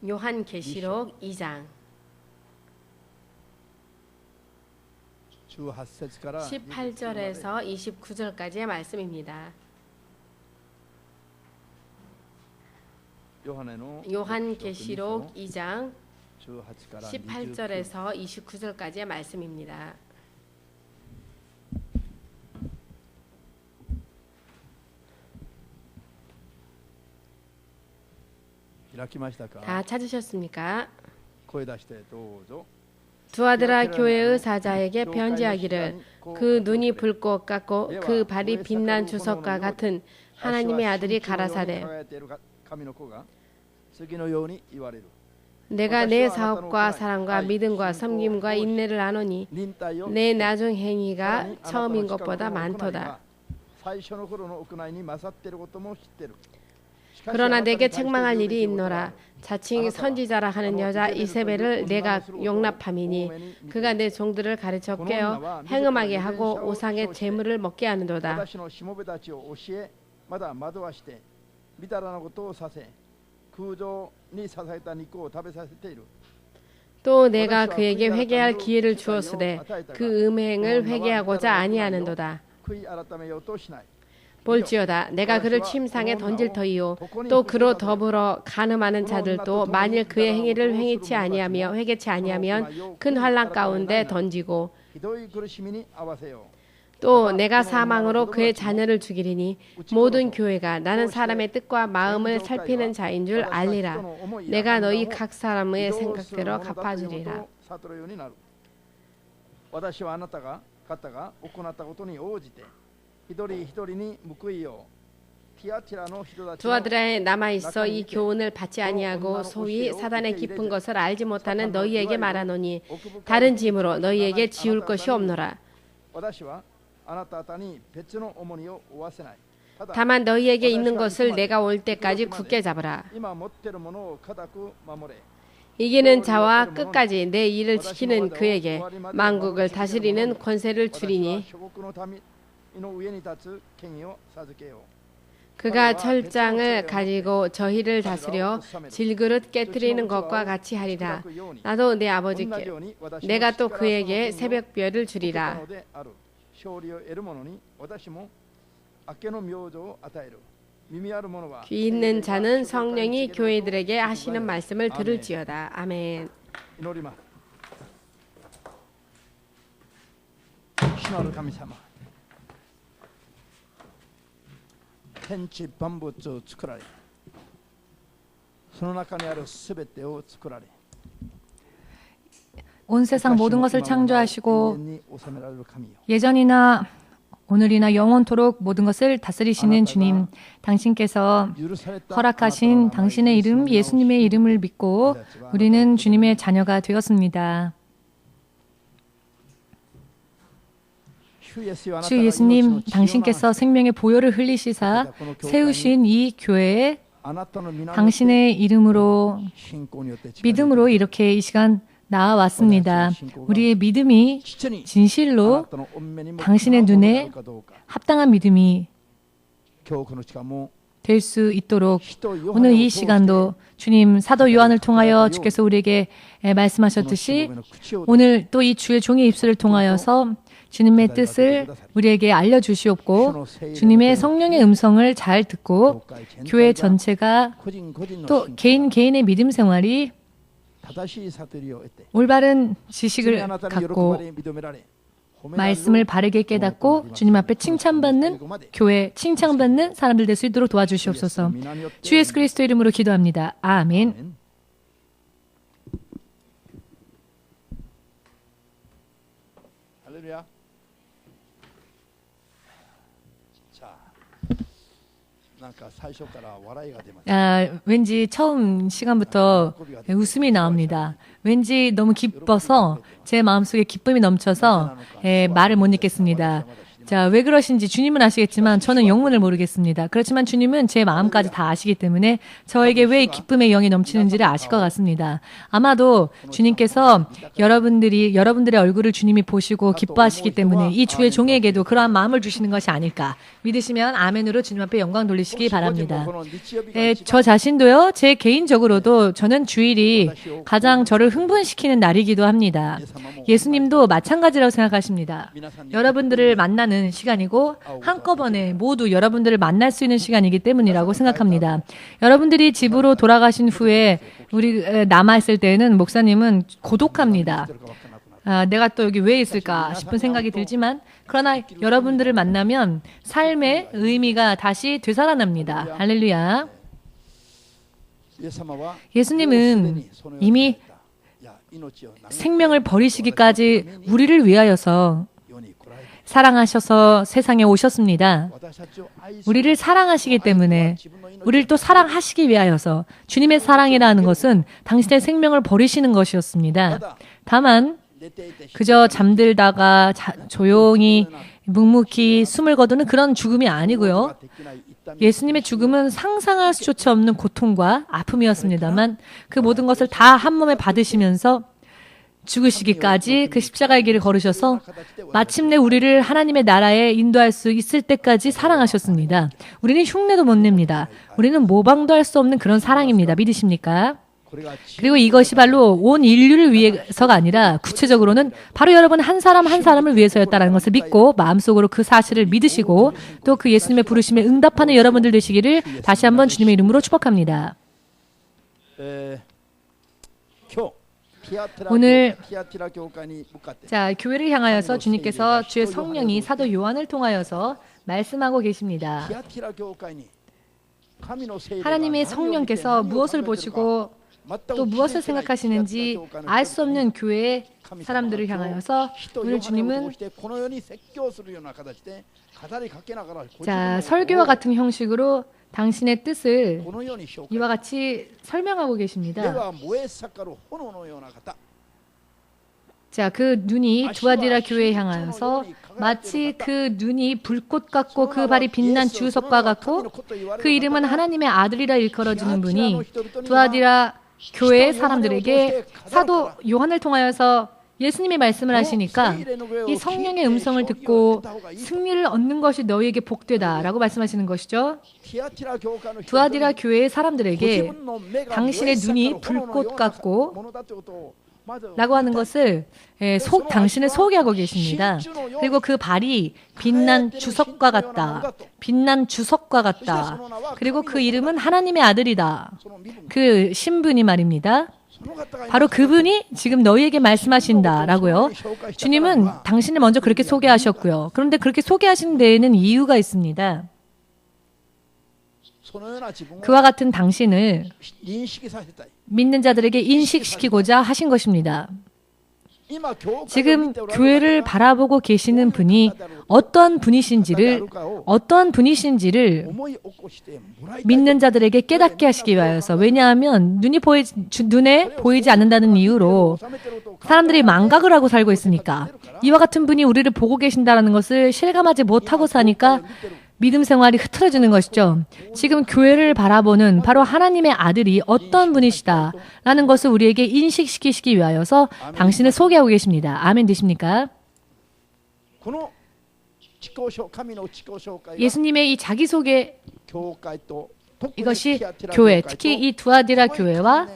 요한계시록 2장 18절에서 29절까지의 말씀입니다. 요한계시록 2장 18절에서 29절까지의 말씀입니다. 다 찾으셨습니까? 두아드라 교회의 사자에게 편지하기를 그 눈이 불꽃 같고 그 발이 빛난 주석과 같은 하나님의 아들이 가라사대 내가 내 사업과 사랑과 믿음과 섬김과 인내를 아노니 내 나중 행위가 처음인 것보다 많도다. 그러나 내게 책망할 일이 있노라. 자칭 선지자라 하는 여자 이세벨을 내가 용납함이니 그가 내 종들을 가르쳐 깨어 행음하게 하고 우상의 재물을 먹게 하는도다. 또 내가 그에게 회개할 기회를 주었으되 그 음행을 회개하고자 아니하는도다. 볼지어다 내가 그를 침상에 던질 터이요 또 그로 더불어 간음하는 자들도 만일 그의 행위를 회개치 아니하면 큰 환난 가운데 던지고 또 내가 사망으로 그의 자녀를 죽이리니 모든 교회가 나는 사람의 뜻과 마음을 살피는 자인 줄 알리라. 내가 너희 각 사람의 생각대로 갚아주리라. 두아드라에 남아있어 이 교훈을 받지 아니하고 소위 사단의 깊은 것을 알지 못하는 너희에게 말하노니 다른 짐으로 너희에게 지울 것이 없노라. 다만 너희에게 있는 것을 내가 올 때까지 굳게 잡으라. 이기는 자와 끝까지 내 일을 지키는 그에게 만국을 다스리는 권세를 주리니 그가 철장을 가지고 저희를 다스려 질그릇 깨뜨리는 것과 같이 하리라. 나도 내 아버지께 내가 또 그에게 새벽별을 주리라. 귀 있는 자는 성령이 교회들에게 하시는 말씀을 들을지어다. 아멘. 온 세상 모든 것을 창조하시고 예전이나 오늘이나 영원토록 모든 것을 다스리시는 주님, 당신께서 허락하신 당신의 이름 예수님의 이름을 믿고 우리는 주님의 자녀가 되었습니다. 주 예수님, 당신께서 생명의 보혈을 흘리시사 세우신 이 교회에 당신의 이름으로 믿음으로 이렇게 이 시간 나아왔습니다. 우리의 믿음이 진실로 당신의 눈에 합당한 믿음이 될 수 있도록 오늘 이 시간도 주님 사도 요한을 통하여 주께서 우리에게 말씀하셨듯이 오늘 또 이 주의 종의 입술을 통하여서 주님의 뜻을 우리에게 알려주시옵고 주님의 성령의 음성을 잘 듣고 교회 전체가 또 개인의 믿음 생활이 올바른 지식을 갖고 말씀을 바르게 깨닫고 주님 앞에 칭찬받는 교회, 칭찬받는 사람들 될 수 있도록 도와주시옵소서. 주 예수 그리스도 이름으로 기도합니다. 아멘. 할렐루야. 왠지 처음 시간부터 웃음이 나옵니다. 왠지 너무 기뻐서 제 마음속에 기쁨이 넘쳐서 말을 못 잇겠습니다. 자, 왜 그러신지 주님은 아시겠지만 저는 영문을 모르겠습니다. 그렇지만 주님은 제 마음까지 다 아시기 때문에 저에게 왜 기쁨의 영이 넘치는지를 아실 것 같습니다. 아마도 주님께서 여러분들의 얼굴을 주님이 보시고 기뻐하시기 때문에 이 주의 종에게도 그러한 마음을 주시는 것이 아닐까. 믿으시면 아멘으로 주님 앞에 영광 돌리시기 바랍니다. 저 자신도요, 제 개인적으로도 저는 주일이 가장 저를 흥분시키는 날이기도 합니다. 예수님도 마찬가지라고 생각하십니다. 여러분들을 만나는 시간이고 한꺼번에 모두 여러분들을 만날 수 있는 시간이기 때문이라고 생각합니다. 여러분들이 집으로 돌아가신 후에 우리 남아있을 때에는 목사님은 고독합니다. 내가 또 여기 왜 있을까 싶은 생각이 들지만 그러나 여러분들을 만나면 삶의 의미가 다시 되살아납니다. 할렐루야. 예수님은 이미 생명을 버리시기까지 우리를 위하여서 사랑하셔서 세상에 오셨습니다. 우리를 사랑하시기 때문에 우리를 또 사랑하시기 위하여서 주님의 사랑이라는 것은 당신의 생명을 버리시는 것이었습니다. 다만 그저 잠들다가 조용히 묵묵히 숨을 거두는 그런 죽음이 아니고요. 예수님의 죽음은 상상할 수조차 없는 고통과 아픔이었습니다만 그 모든 것을 다 한 몸에 받으시면서 죽으시기까지 그 십자가의 길을 걸으셔서 마침내 우리를 하나님의 나라에 인도할 수 있을 때까지 사랑하셨습니다. 우리는 흉내도 못 냅니다. 우리는 모방도 할 수 없는 그런 사랑입니다. 믿으십니까? 그리고 이것이 바로 온 인류를 위해서가 아니라 구체적으로는 바로 여러분 한 사람 한 사람을 위해서였다는 것을 믿고 마음속으로 그 사실을 믿으시고 또 그 예수님의 부르심에 응답하는 여러분들 되시기를 다시 한번 주님의 이름으로 축복합니다. 오늘 자 교회를 향하여서 주님께서 주의 성령이 사도 요한을 통하여서 말씀하고 계십니다. 하나님의 성령께서 무엇을 보시고 또 무엇을 생각하시는지 알 수 없는 교회의 사람들을 향하여서 오늘 주님은 자 설교와 같은 형식으로 당신의 뜻을 이와 같이 설명하고 계십니다. 자, 그 눈이 두아디라 교회에 향하여서 마치 그 눈이 불꽃 같고 그 발이 빛난 주석과 같고 그 이름은 하나님의 아들이라 일컬어지는 분이 두아디라 교회의 사람들에게 사도 요한을 통하여서 예수님이 말씀을 하시니까 이 성령의 음성을 듣고 승리를 얻는 것이 너희에게 복되다 라고 말씀하시는 것이죠. 두아디라 교회의 사람들에게 당신의 눈이 불꽃 같고 라고 하는 것을 당신을 소개하고 계십니다. 그리고 그 발이 빛난 주석과 같다. 빛난 주석과 같다. 그리고 그 이름은 하나님의 아들이다. 그 신분이 말입니다. 바로 그분이 지금 너희에게 말씀하신다라고요. 주님은 당신을 먼저 그렇게 소개하셨고요. 그런데 그렇게 소개하신 데에는 이유가 있습니다. 그와 같은 당신을 믿는 자들에게 인식시키고자 하신 것입니다. 지금 교회를 바라보고 계시는 분이 어떤 분이신지를 믿는 자들에게 깨닫게 하시기 위하여서 왜냐하면 눈에 보이지 않는다는 이유로 사람들이 망각을 하고 살고 있으니까 이와 같은 분이 우리를 보고 계신다는 것을 실감하지 못하고 사니까 믿음 생활이 흐트러지는 것이죠. 지금 교회를 바라보는 바로 하나님의 아들이 어떤 분이시다라는 것을 우리에게 인식시키시기 위하여서 당신을 소개하고 계십니다. 아멘 되십니까? 예수님의 이 자기소개 이것이 교회, 특히 이 두아디라 교회와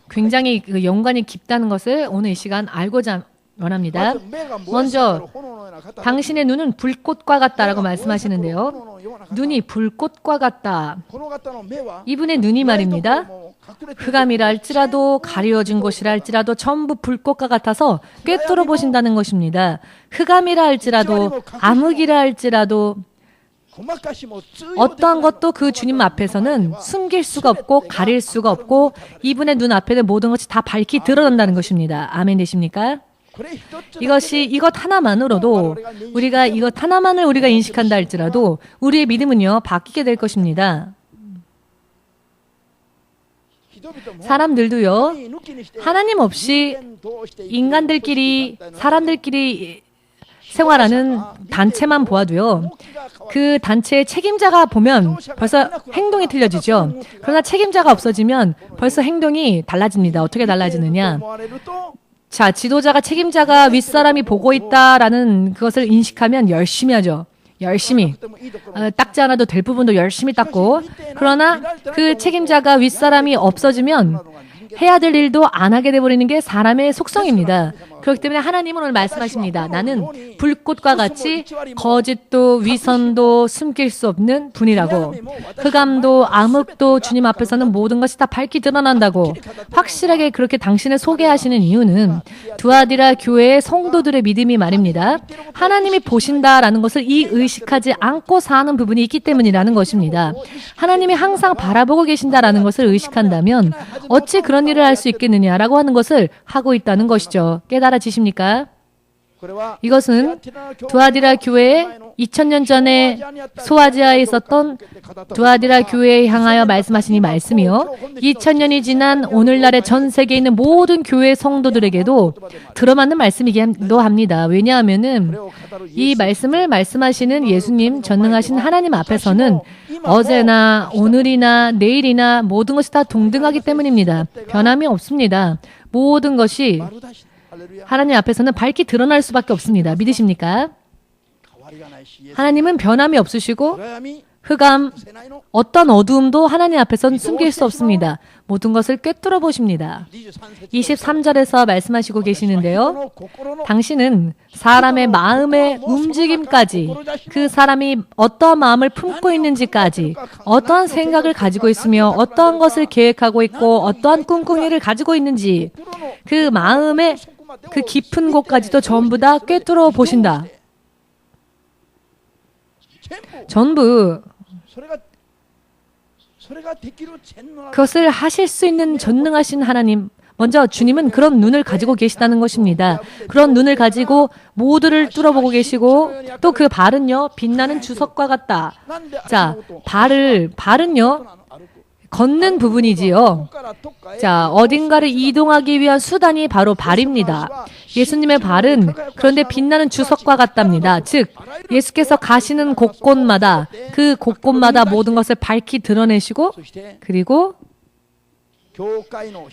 굉장히 연관이 깊다는 것을 오늘 이 시간 알고자 원합니다. 먼저 당신의 눈은 불꽃과 같다라고 말씀하시는데요. 눈이 불꽃과 같다. 이분의 눈이 말입니다. 흑암이라 할지라도 가려진 곳이라 할지라도 전부 불꽃과 같아서 꿰뚫어 보신다는 것입니다. 흑암이라 할지라도 암흑이라 할지라도 어떠한 것도 그 주님 앞에서는 숨길 수가 없고 가릴 수가 없고 이분의 눈 앞에는 모든 것이 다 밝히 드러난다는 것입니다. 아멘 되십니까? 이것 하나만으로도 이것 하나만을 우리가 인식한다 할지라도 우리의 믿음은요 바뀌게 될 것입니다. 사람들도요 사람들끼리 생활하는 단체만 보아도요. 그 단체의 책임자가 보면 벌써 행동이 틀려지죠. 그러나 책임자가 없어지면 벌써 행동이 달라집니다. 어떻게 달라지느냐? 자, 지도자가 책임자가 윗사람이 보고 있다라는 그것을 인식하면 열심히 하죠. 열심히. 닦지 않아도 될 부분도 열심히 닦고. 그러나 그 책임자가 윗사람이 없어지면 해야 될 일도 안 하게 돼버리는 게 사람의 속성입니다. 그렇기 때문에 하나님은 오늘 말씀하십니다. 나는 불꽃과 같이 거짓도 위선도 숨길 수 없는 분이라고. 흑암도 암흑도 주님 앞에서는 모든 것이 다 밝히 드러난다고. 확실하게 그렇게 당신을 소개하시는 이유는 두아디라 교회의 성도들의 믿음이 말입니다. 하나님이 보신다라는 것을 이 의식하지 않고 사는 부분이 있기 때문이라는 것입니다. 하나님이 항상 바라보고 계신다라는 것을 의식한다면 어찌 그런 일을 할 수 있겠느냐라고 하는 것을 하고 있다는 것이죠. 깨달아지십니까? 이것은 두아디라 교회에 2000년 전에 소아지아에 있었던 두아디라 교회에 향하여 말씀하신 이 말씀이요. 2000년이 지난 오늘날의 전 세계에 있는 모든 교회 성도들에게도 들어맞는 말씀이기도 합니다. 왜냐하면은 이 말씀을 말씀하시는 예수님 전능하신 하나님 앞에서는 어제나 오늘이나 내일이나 모든 것이 다 동등하기 때문입니다. 변함이 없습니다. 모든 것이 하나님 앞에서는 밝히 드러날 수밖에 없습니다. 믿으십니까? 하나님은 변함이 없으시고 흑암, 어떤 어두움도 하나님 앞에서는 숨길 수 없습니다. 모든 것을 꿰뚫어 보십니다. 23절에서 말씀하시고 계시는데요. 당신은 사람의 마음의 움직임까지, 그 사람이 어떠한 마음을 품고 있는지까지, 어떠한 생각을 가지고 있으며 어떠한 것을 계획하고 있고 어떠한 꿍꿍이를 가지고 있는지 그 마음의 그 깊은 곳까지도 전부 다 꿰뚫어 보신다. 전부 그것을 하실 수 있는 전능하신 하나님, 먼저 주님은 그런 눈을 가지고 계시다는 것입니다. 그런 눈을 가지고 모두를 뚫어보고 계시고 또 그 발은요 빛나는 주석과 같다. 자, 발은요 걷는 부분이지요. 자, 어딘가를 이동하기 위한 수단이 바로 발입니다. 예수님의 발은 그런데 빛나는 주석과 같답니다. 즉, 예수께서 가시는 곳곳마다 그 곳곳마다 모든 것을 밝히 드러내시고 그리고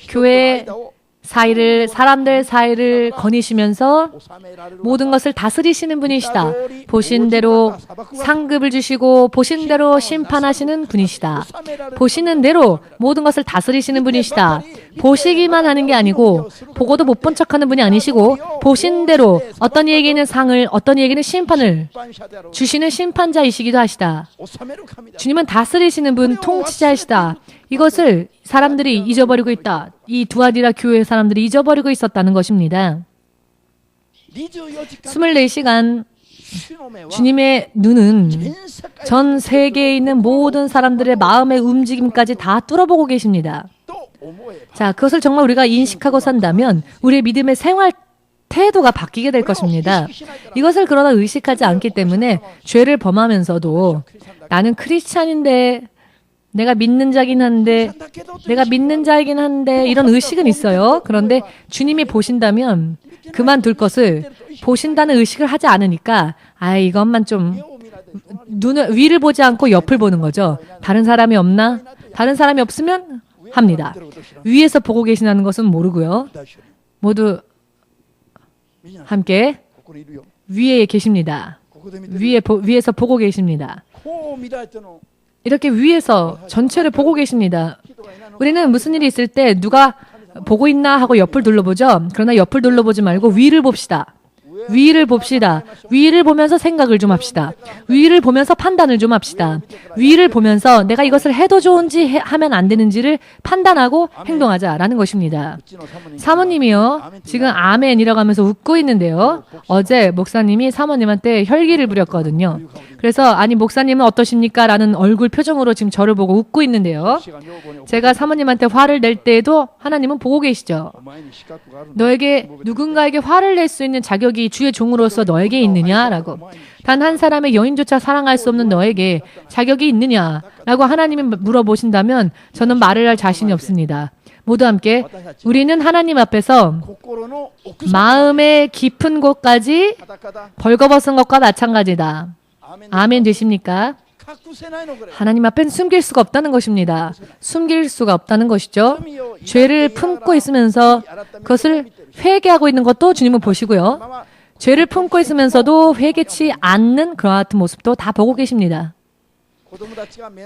교회 사이를, 사람들 사이를 거니시면서 모든 것을 다스리시는 분이시다. 보신 대로 상급을 주시고 보신 대로 심판하시는 분이시다. 보시는 대로 모든 것을 다스리시는 분이시다. 보시기만 하는 게 아니고 보고도 못 본 척하는 분이 아니시고 보신 대로 어떤 이에게는 상을, 어떤 이에게는 심판을 주시는 심판자이시기도 하시다. 주님은 다스리시는 분, 통치자이시다. 이것을 사람들이 잊어버리고 있다. 이 두아디라 교회 사람들이 잊어버리고 있었다는 것입니다. 24시간 주님의 눈은 전 세계에 있는 모든 사람들의 마음의 움직임까지 다 뚫어보고 계십니다. 자, 그것을 정말 우리가 인식하고 산다면 우리의 믿음의 생활 태도가 바뀌게 될 것입니다. 이것을 그러나 의식하지 않기 때문에 죄를 범하면서도 나는 크리스찬인데 내가 믿는 자이긴 한데 이런 의식은 있어요. 그런데 주님이 보신다면 그만둘 것을 보신다는 의식을 하지 않으니까 이것만 좀 눈을 위를 보지 않고 옆을 보는 거죠. 다른 사람이 없나? 다른 사람이 없으면 합니다. 위에서 보고 계시다는 것은 모르고요. 모두 함께 위에 계십니다. 위에서 보고 계십니다. 이렇게 위에서 전체를 보고 계십니다. 우리는 무슨 일이 있을 때 누가 보고 있나 하고 옆을 둘러보죠. 그러나 옆을 둘러보지 말고 위를 봅시다. 위를 봅시다. 위를 보면서 생각을 좀 합시다. 위를 보면서 판단을 좀 합시다. 위를 보면서 내가 이것을 해도 좋은지 하면 안 되는지를 판단하고 행동하자라는 것입니다. 사모님이요. 지금 아멘이라고 하면서 웃고 있는데요. 어제 목사님이 사모님한테 혈기를 부렸거든요. 그래서 아니 목사님은 어떠십니까? 라는 얼굴 표정으로 지금 저를 보고 웃고 있는데요. 제가 사모님한테 화를 낼 때에도 하나님은 보고 계시죠. 너에게 누군가에게 화를 낼 수 있는 자격이 주의 종으로서 너에게 있느냐라고. 단 한 사람의 여인조차 사랑할 수 없는 너에게 자격이 있느냐라고 하나님이 물어보신다면 저는 말을 할 자신이 없습니다. 모두 함께 우리는 하나님 앞에서 마음의 깊은 곳까지 벌거벗은 것과 마찬가지다. 아멘 되십니까? 하나님 앞엔 숨길 수가 없다는 것입니다. 숨길 수가 없다는 것이죠. 죄를 품고 있으면서 그것을 회개하고 있는 것도 주님은 보시고요. 죄를 품고 있으면서도 회개치 않는 그와 같은 모습도 다 보고 계십니다.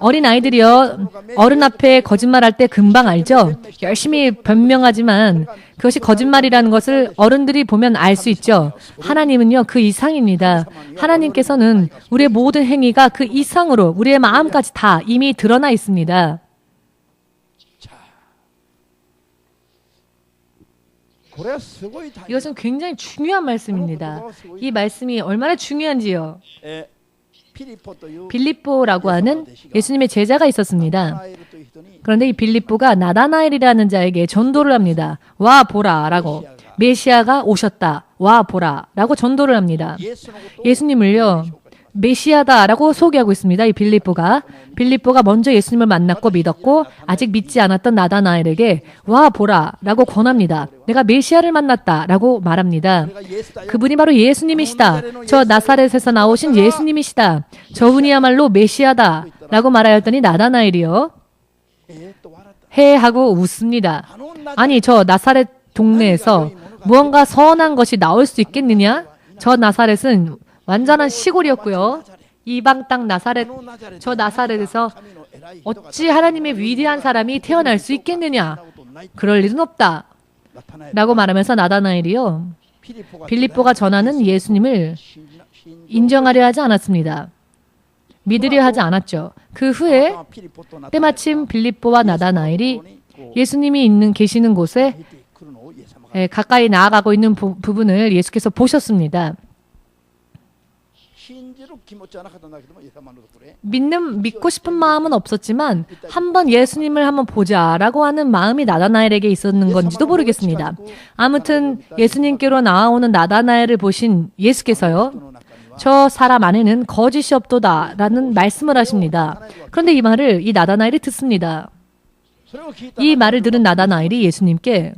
어린 아이들이요, 어른 앞에 거짓말할 때 금방 알죠? 열심히 변명하지만 그것이 거짓말이라는 것을 어른들이 보면 알 수 있죠. 하나님은요, 그 이상입니다. 하나님께서는 우리의 모든 행위가 그 이상으로 우리의 마음까지 다 이미 드러나 있습니다. 이것은 굉장히 중요한 말씀입니다. 이 말씀이 얼마나 중요한지요. 빌립보라고 하는 예수님의 제자가 있었습니다. 그런데 이 빌립보가 나다나엘이라는 자에게 전도를 합니다. 와 보라 라고. 메시아가 오셨다. 와 보라 라고 전도를 합니다. 예수님을요, 메시아다라고 소개하고 있습니다. 이 빌립보가 먼저 예수님을 만났고 믿었고 아직 믿지 않았던 나다나엘에게 와 보라 라고 권합니다. 내가 메시아를 만났다 라고 말합니다. 그분이 바로 예수님이시다. 저 나사렛에서 나오신 예수님이시다. 저분이야말로 메시아다 라고 말하였더니 나다나엘이요, 해 하고 웃습니다. 아니 저 나사렛 동네에서 무언가 선한 것이 나올 수 있겠느냐? 저 나사렛은 완전한 시골이었고요. 이방 땅 나사렛, 저 나사렛에서 어찌 하나님의 위대한 사람이 태어날 수 있겠느냐? 그럴 일은 없다. 라고 말하면서 나다나엘이요, 빌립보가 전하는 예수님을 인정하려 하지 않았습니다. 믿으려 하지 않았죠. 그 후에 때마침 빌립보와 나다나엘이 예수님이 계시는 곳에 가까이 나아가고 있는 부분을 예수께서 보셨습니다. 믿고 싶은 마음은 없었지만 한번 예수님을 한번 보자라고 하는 마음이 나다나엘에게 있었는 건지도 모르겠습니다. 아무튼 예수님께로 나아오는 나다나엘을 보신 예수께서요, 저 사람 안에는 거짓이 없도다라는 말씀을 하십니다. 그런데 이 말을 이 나다나엘이 듣습니다. 이 말을 들은 나다나엘이 예수님께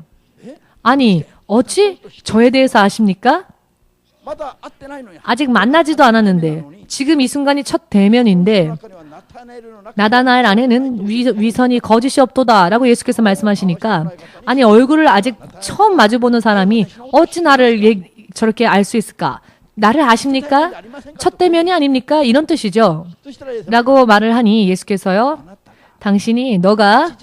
아니 어찌 저에 대해서 아십니까? 아직 만나지도 않았는데 지금 이 순간이 첫 대면인데 나다나엘 안에는 위선이 거짓이 없도다 라고 예수께서 말씀하시니까 아니 얼굴을 아직 처음 마주보는 사람이 어찌 나를 저렇게 알 수 있을까? 나를 아십니까? 첫 대면이 아닙니까? 이런 뜻이죠. 라고 말을 하니 예수께서요, 당신이 너가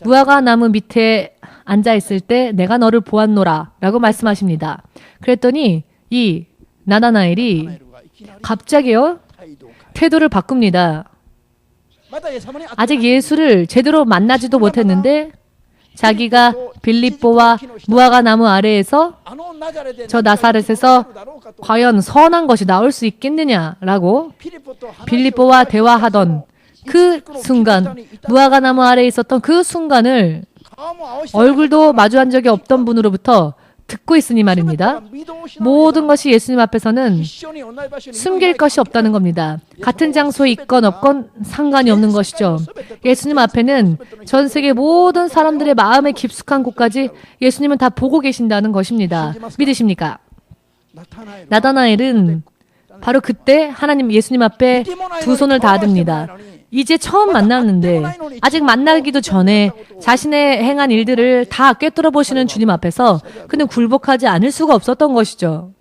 무화과 나무 밑에 앉아있을 때 내가 너를 보았노라 라고 말씀하십니다. 그랬더니 이 나다나엘이 갑자기요 태도를 바꿉니다. 아직 예수를 제대로 만나지도 못했는데 자기가 빌립보와 무화과 나무 아래에서 저 나사렛에서 과연 선한 것이 나올 수 있겠느냐라고 빌립보와 대화하던 그 순간, 무화과 나무 아래에 있었던 그 순간을 얼굴도 마주한 적이 없던 분으로부터 듣고 있으니 말입니다. 모든 것이 예수님 앞에서는 숨길 것이 없다는 겁니다. 같은 장소에 있건 없건 상관이 없는 것이죠. 예수님 앞에는 전 세계 모든 사람들의 마음의 깊숙한 곳까지 예수님은 다 보고 계신다는 것입니다. 믿으십니까? 나다나엘은 바로 그때 하나님 예수님 앞에 두 손을 다 듭니다. 이제 처음 만났는데 아직 만나기도 전에 자신의 행한 일들을 다 꿰뚫어 보시는 주님 앞에서 그는 굴복하지 않을 수가 없었던 것이죠.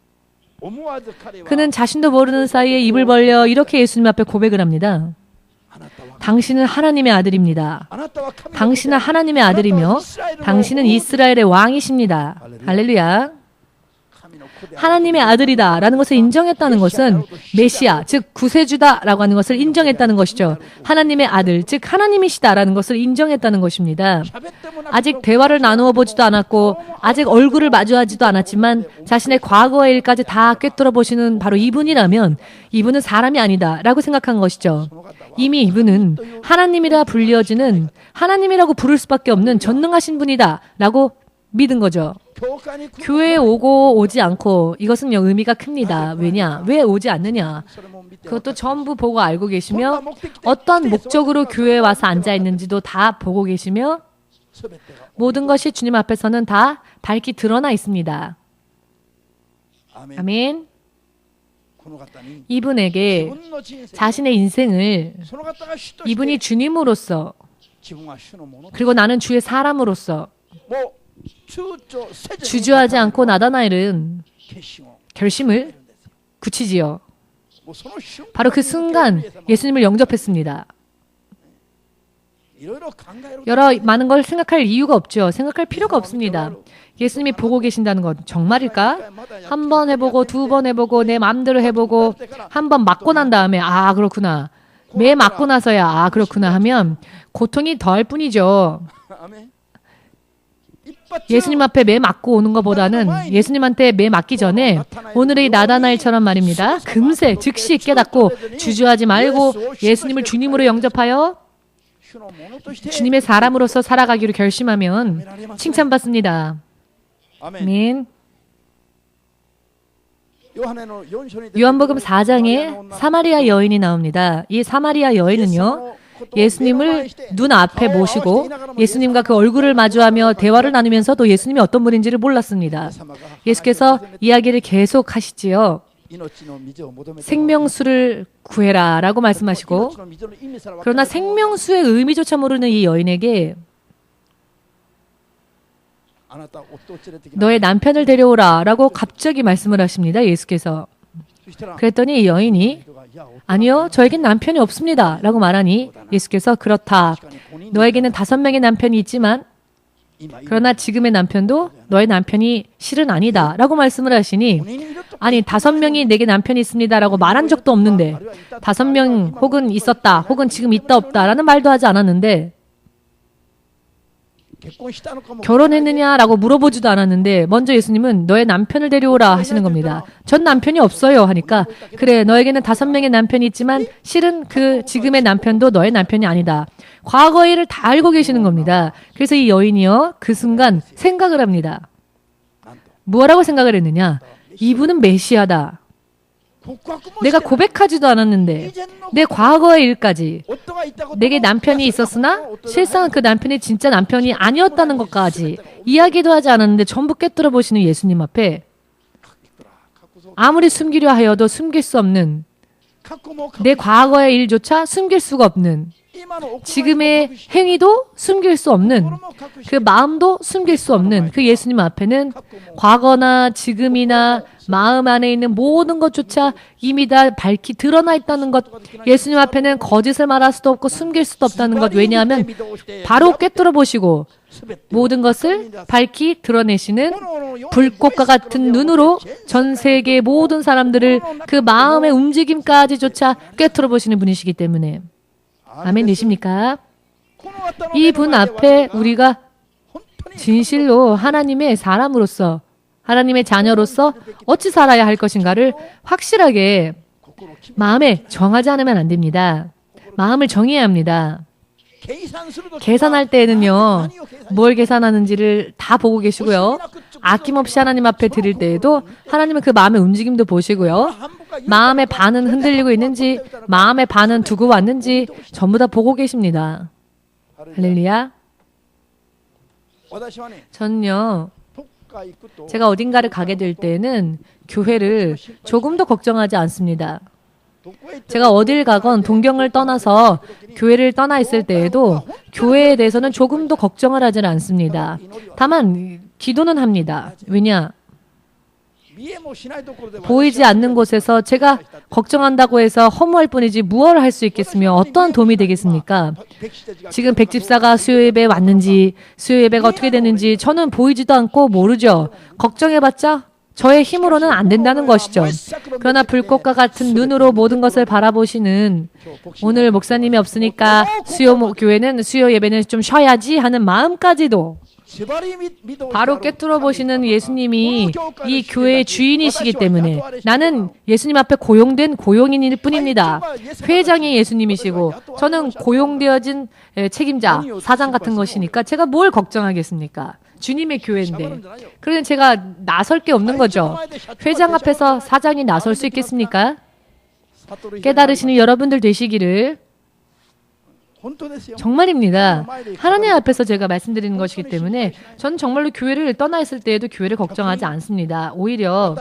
그는 자신도 모르는 사이에 입을 벌려 이렇게 예수님 앞에 고백을 합니다. 당신은 하나님의 아들입니다. 당신은 하나님의 아들이며 당신은 이스라엘의 왕이십니다. 할렐루야. 하나님의 아들이다 라는 것을 인정했다는 것은 메시아, 즉 구세주다라고 하는 것을 인정했다는 것이죠. 하나님의 아들, 즉 하나님이시다 라는 것을 인정했다는 것입니다. 아직 대화를 나누어 보지도 않았고 아직 얼굴을 마주하지도 않았지만 자신의 과거의 일까지 다 꿰뚫어 보시는 바로 이분이라면 이분은 사람이 아니다 라고 생각한 것이죠. 이미 이분은 하나님이라 불리어지는, 하나님이라고 부를 수밖에 없는 전능하신 분이다 라고 믿은 거죠. 교회에 오고 오지 않고 이것은요 의미가 큽니다. 왜냐? 왜 오지 않느냐? 그것도 전부 보고 알고 계시며 어떤 목적으로 교회에 와서 앉아 있는지도 다 보고 계시며 모든 것이 주님 앞에서는 다 밝히 드러나 있습니다. 아멘. 이분에게 자신의 인생을 이분이 주님으로서 그리고 나는 주의 사람으로서 주저하지 않고 나다나엘은 결심을 굳히지요. 바로 그 순간 예수님을 영접했습니다. 여러 많은 걸 생각할 이유가 없죠. 생각할 필요가 없습니다. 예수님이 보고 계신다는 것 정말일까? 한 번 해보고 두 번 해보고 내 마음대로 해보고 한 번 맞고 난 다음에 아 그렇구나. 매 맞고 나서야 아 그렇구나 하면 고통이 더할 뿐이죠. 예수님 앞에 매 맞고 오는 것보다는 예수님한테 매 맞기 전에 오늘의 나다나엘처럼 말입니다. 금세 즉시 깨닫고 주저하지 말고 예수님을 주님으로 영접하여 주님의 사람으로서 살아가기로 결심하면 칭찬받습니다. 아멘. 요한복음 4장에 사마리아 여인이 나옵니다. 이 사마리아 여인은요. 예수님을 눈앞에 모시고 예수님과 그 얼굴을 마주하며 대화를 나누면서도 예수님이 어떤 분인지를 몰랐습니다. 예수께서 이야기를 계속 하시지요. 생명수를 구해라 라고 말씀하시고 그러나 생명수의 의미조차 모르는 이 여인에게 너의 남편을 데려오라 라고 갑자기 말씀을 하십니다. 예수께서. 그랬더니 이 여인이 아니요 저에겐 남편이 없습니다 라고 말하니 예수께서 그렇다. 너에게는 5명의 남편이 있지만 그러나 지금의 남편도 너의 남편이 실은 아니다 라고 말씀을 하시니 아니 5명이 내게 남편이 있습니다 라고 말한 적도 없는데 5명 혹은 있었다 혹은 지금 있다 없다 라는 말도 하지 않았는데 결혼했느냐라고 물어보지도 않았는데 먼저 예수님은 너의 남편을 데려오라 하시는 겁니다. 전 남편이 없어요 하니까 그래 너에게는 5명의 남편이 있지만 실은 그 지금의 남편도 너의 남편이 아니다. 과거의 일을 다 알고 계시는 겁니다. 그래서 이 여인이요 그 순간 생각을 합니다. 뭐라고 생각을 했느냐? 이분은 메시아다. 내가 고백하지도 않았는데 내 과거의 일까지 내게 남편이 있었으나 실상은 그 남편이 진짜 남편이 아니었다는 것까지 이야기도 하지 않았는데 전부 꿰뚫어 보시는 예수님 앞에 아무리 숨기려 하여도 숨길 수 없는 내 과거의 일조차 숨길 수가 없는 지금의 행위도 숨길 수 없는 그 마음도 숨길 수 없는 그 예수님 앞에는 과거나 지금이나 마음 안에 있는 모든 것조차 이미 다 밝히 드러나 있다는 것. 예수님 앞에는 거짓을 말할 수도 없고 숨길 수도 없다는 것. 왜냐하면 바로 꿰뚫어 보시고 모든 것을 밝히 드러내시는 불꽃과 같은 눈으로 전 세계의 모든 사람들을 그 마음의 움직임까지조차 꿰뚫어 보시는 분이시기 때문에 아멘 되십니까? 이 분 앞에 우리가 진실로 하나님의 사람으로서 하나님의 자녀로서 어찌 살아야 할 것인가를 확실하게 마음에 정하지 않으면 안 됩니다. 마음을 정해야 합니다. 계산할 때에는요. 뭘 계산하는지를 다 보고 계시고요. 아낌없이 하나님 앞에 드릴 때에도 하나님은 그 마음의 움직임도 보시고요. 마음의 반은 흔들리고 있는지 마음의 반은 두고 왔는지 전부 다 보고 계십니다. 할렐루야. 저는요. 제가 어딘가를 가게 될 때에는 교회를 조금도 걱정하지 않습니다. 제가 어딜 가건 동경을 떠나서 교회를 떠나 있을 때에도 교회에 대해서는 조금도 걱정을 하지 않습니다. 다만 기도는 합니다. 왜냐? 보이지 않는 곳에서 제가 걱정한다고 해서 허무할 뿐이지 무엇을 할 수 있겠으며 어떠한 도움이 되겠습니까? 지금 백집사가 수요 예배에 왔는지 수요 예배가 어떻게 되는지 저는 보이지도 않고 모르죠. 걱정해봤자 저의 힘으로는 안 된다는 것이죠. 그러나 불꽃과 같은 눈으로 모든 것을 바라보시는 오늘 목사님이 없으니까 교회는 수요 예배는 좀 쉬어야지 하는 마음까지도 바로 꿰뚫어 보시는 예수님이 이 교회의 주인이시기 때문에 나는 예수님 앞에 고용된 고용인일 뿐입니다. 회장이 예수님이시고 저는 고용되어진 책임자, 사장 같은 것이니까 제가 뭘 걱정하겠습니까? 주님의 교회인데. 그러면 제가 나설 게 없는 거죠. 회장 앞에서 사장이 나설 수 있겠습니까? 깨달으시는 여러분들 되시기를. 정말입니다. 하나님 앞에서 제가 말씀드리는 것이기 때문에 저는 정말로 교회를 떠나 있을 때에도 교회를 걱정하지 않습니다. 오히려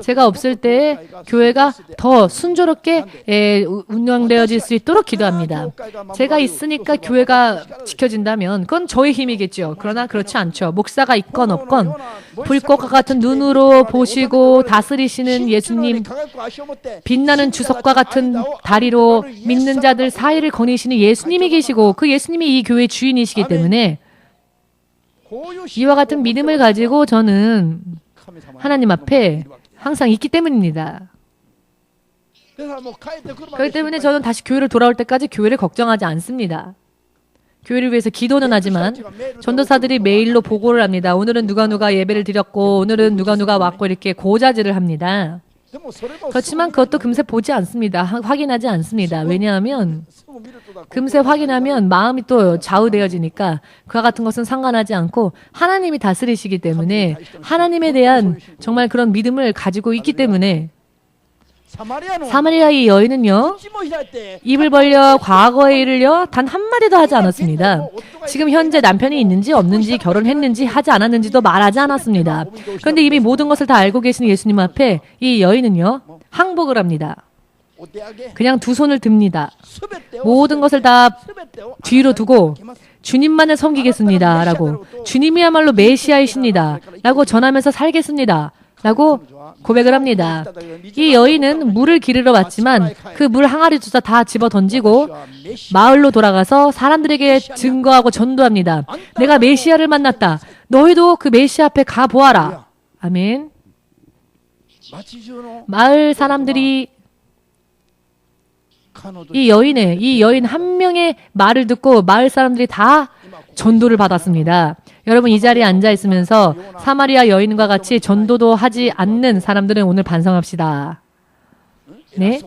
제가 없을 때 교회가 더 순조롭게 운영되어질 수 있도록 기도합니다. 제가 있으니까 교회가 지켜진다면 그건 저의 힘이겠죠. 그러나 그렇지 않죠. 목사가 있건 없건 불꽃과 같은 눈으로 보시고 다스리시는 예수님, 빛나는 주석과 같은 다리로 믿는 자들 사이를 거니시는 예수님이 계시고 그 예수님이 이 교회의 주인이시기 때문에 이와 같은 믿음을 가지고 저는 하나님 앞에 항상 있기 때문입니다. 그렇기 때문에 저는 다시 교회를 돌아올 때까지 교회를 걱정하지 않습니다. 교회를 위해서 기도는 하지만 전도사들이 메일로 보고를 합니다. 오늘은 누가 예배를 드렸고 오늘은 누가 왔고 이렇게 고자질을 합니다. 그렇지만 그것도 금세 보지 않습니다. 확인하지 않습니다. 왜냐하면 금세 확인하면 마음이 또 좌우되어지니까 그와 같은 것은 상관하지 않고 하나님이 다스리시기 때문에 하나님에 대한 정말 그런 믿음을 가지고 있기 때문에 사마리아의 여인은요, 입을 벌려 과거의 일을요, 단 한마디도 하지 않았습니다. 지금 현재 남편이 있는지 없는지 결혼했는지 하지 않았는지도 말하지 않았습니다. 그런데 이미 모든 것을 다 알고 계시는 예수님 앞에 이 여인은요, 항복을 합니다. 그냥 두 손을 듭니다. 모든 것을 다 뒤로 두고 주님만을 섬기겠습니다. 라고 주님이야말로 메시아이십니다. 라고 전하면서 살겠습니다. 라고 고백을 합니다. 이 여인은 물을 기르러 왔지만 그 물 항아리조차 다 집어 던지고 마을로 돌아가서 사람들에게 증거하고 전도합니다. 내가 메시아를 만났다. 너희도 그 메시아 앞에 가보아라. 아멘. 마을 사람들이 이 여인 한 명의 말을 듣고 마을 사람들이 다 전도를 받았습니다. 여러분 이 자리에 앉아 있으면서 사마리아 여인과 같이 전도도 하지 않는 사람들은 오늘 반성합시다. 네?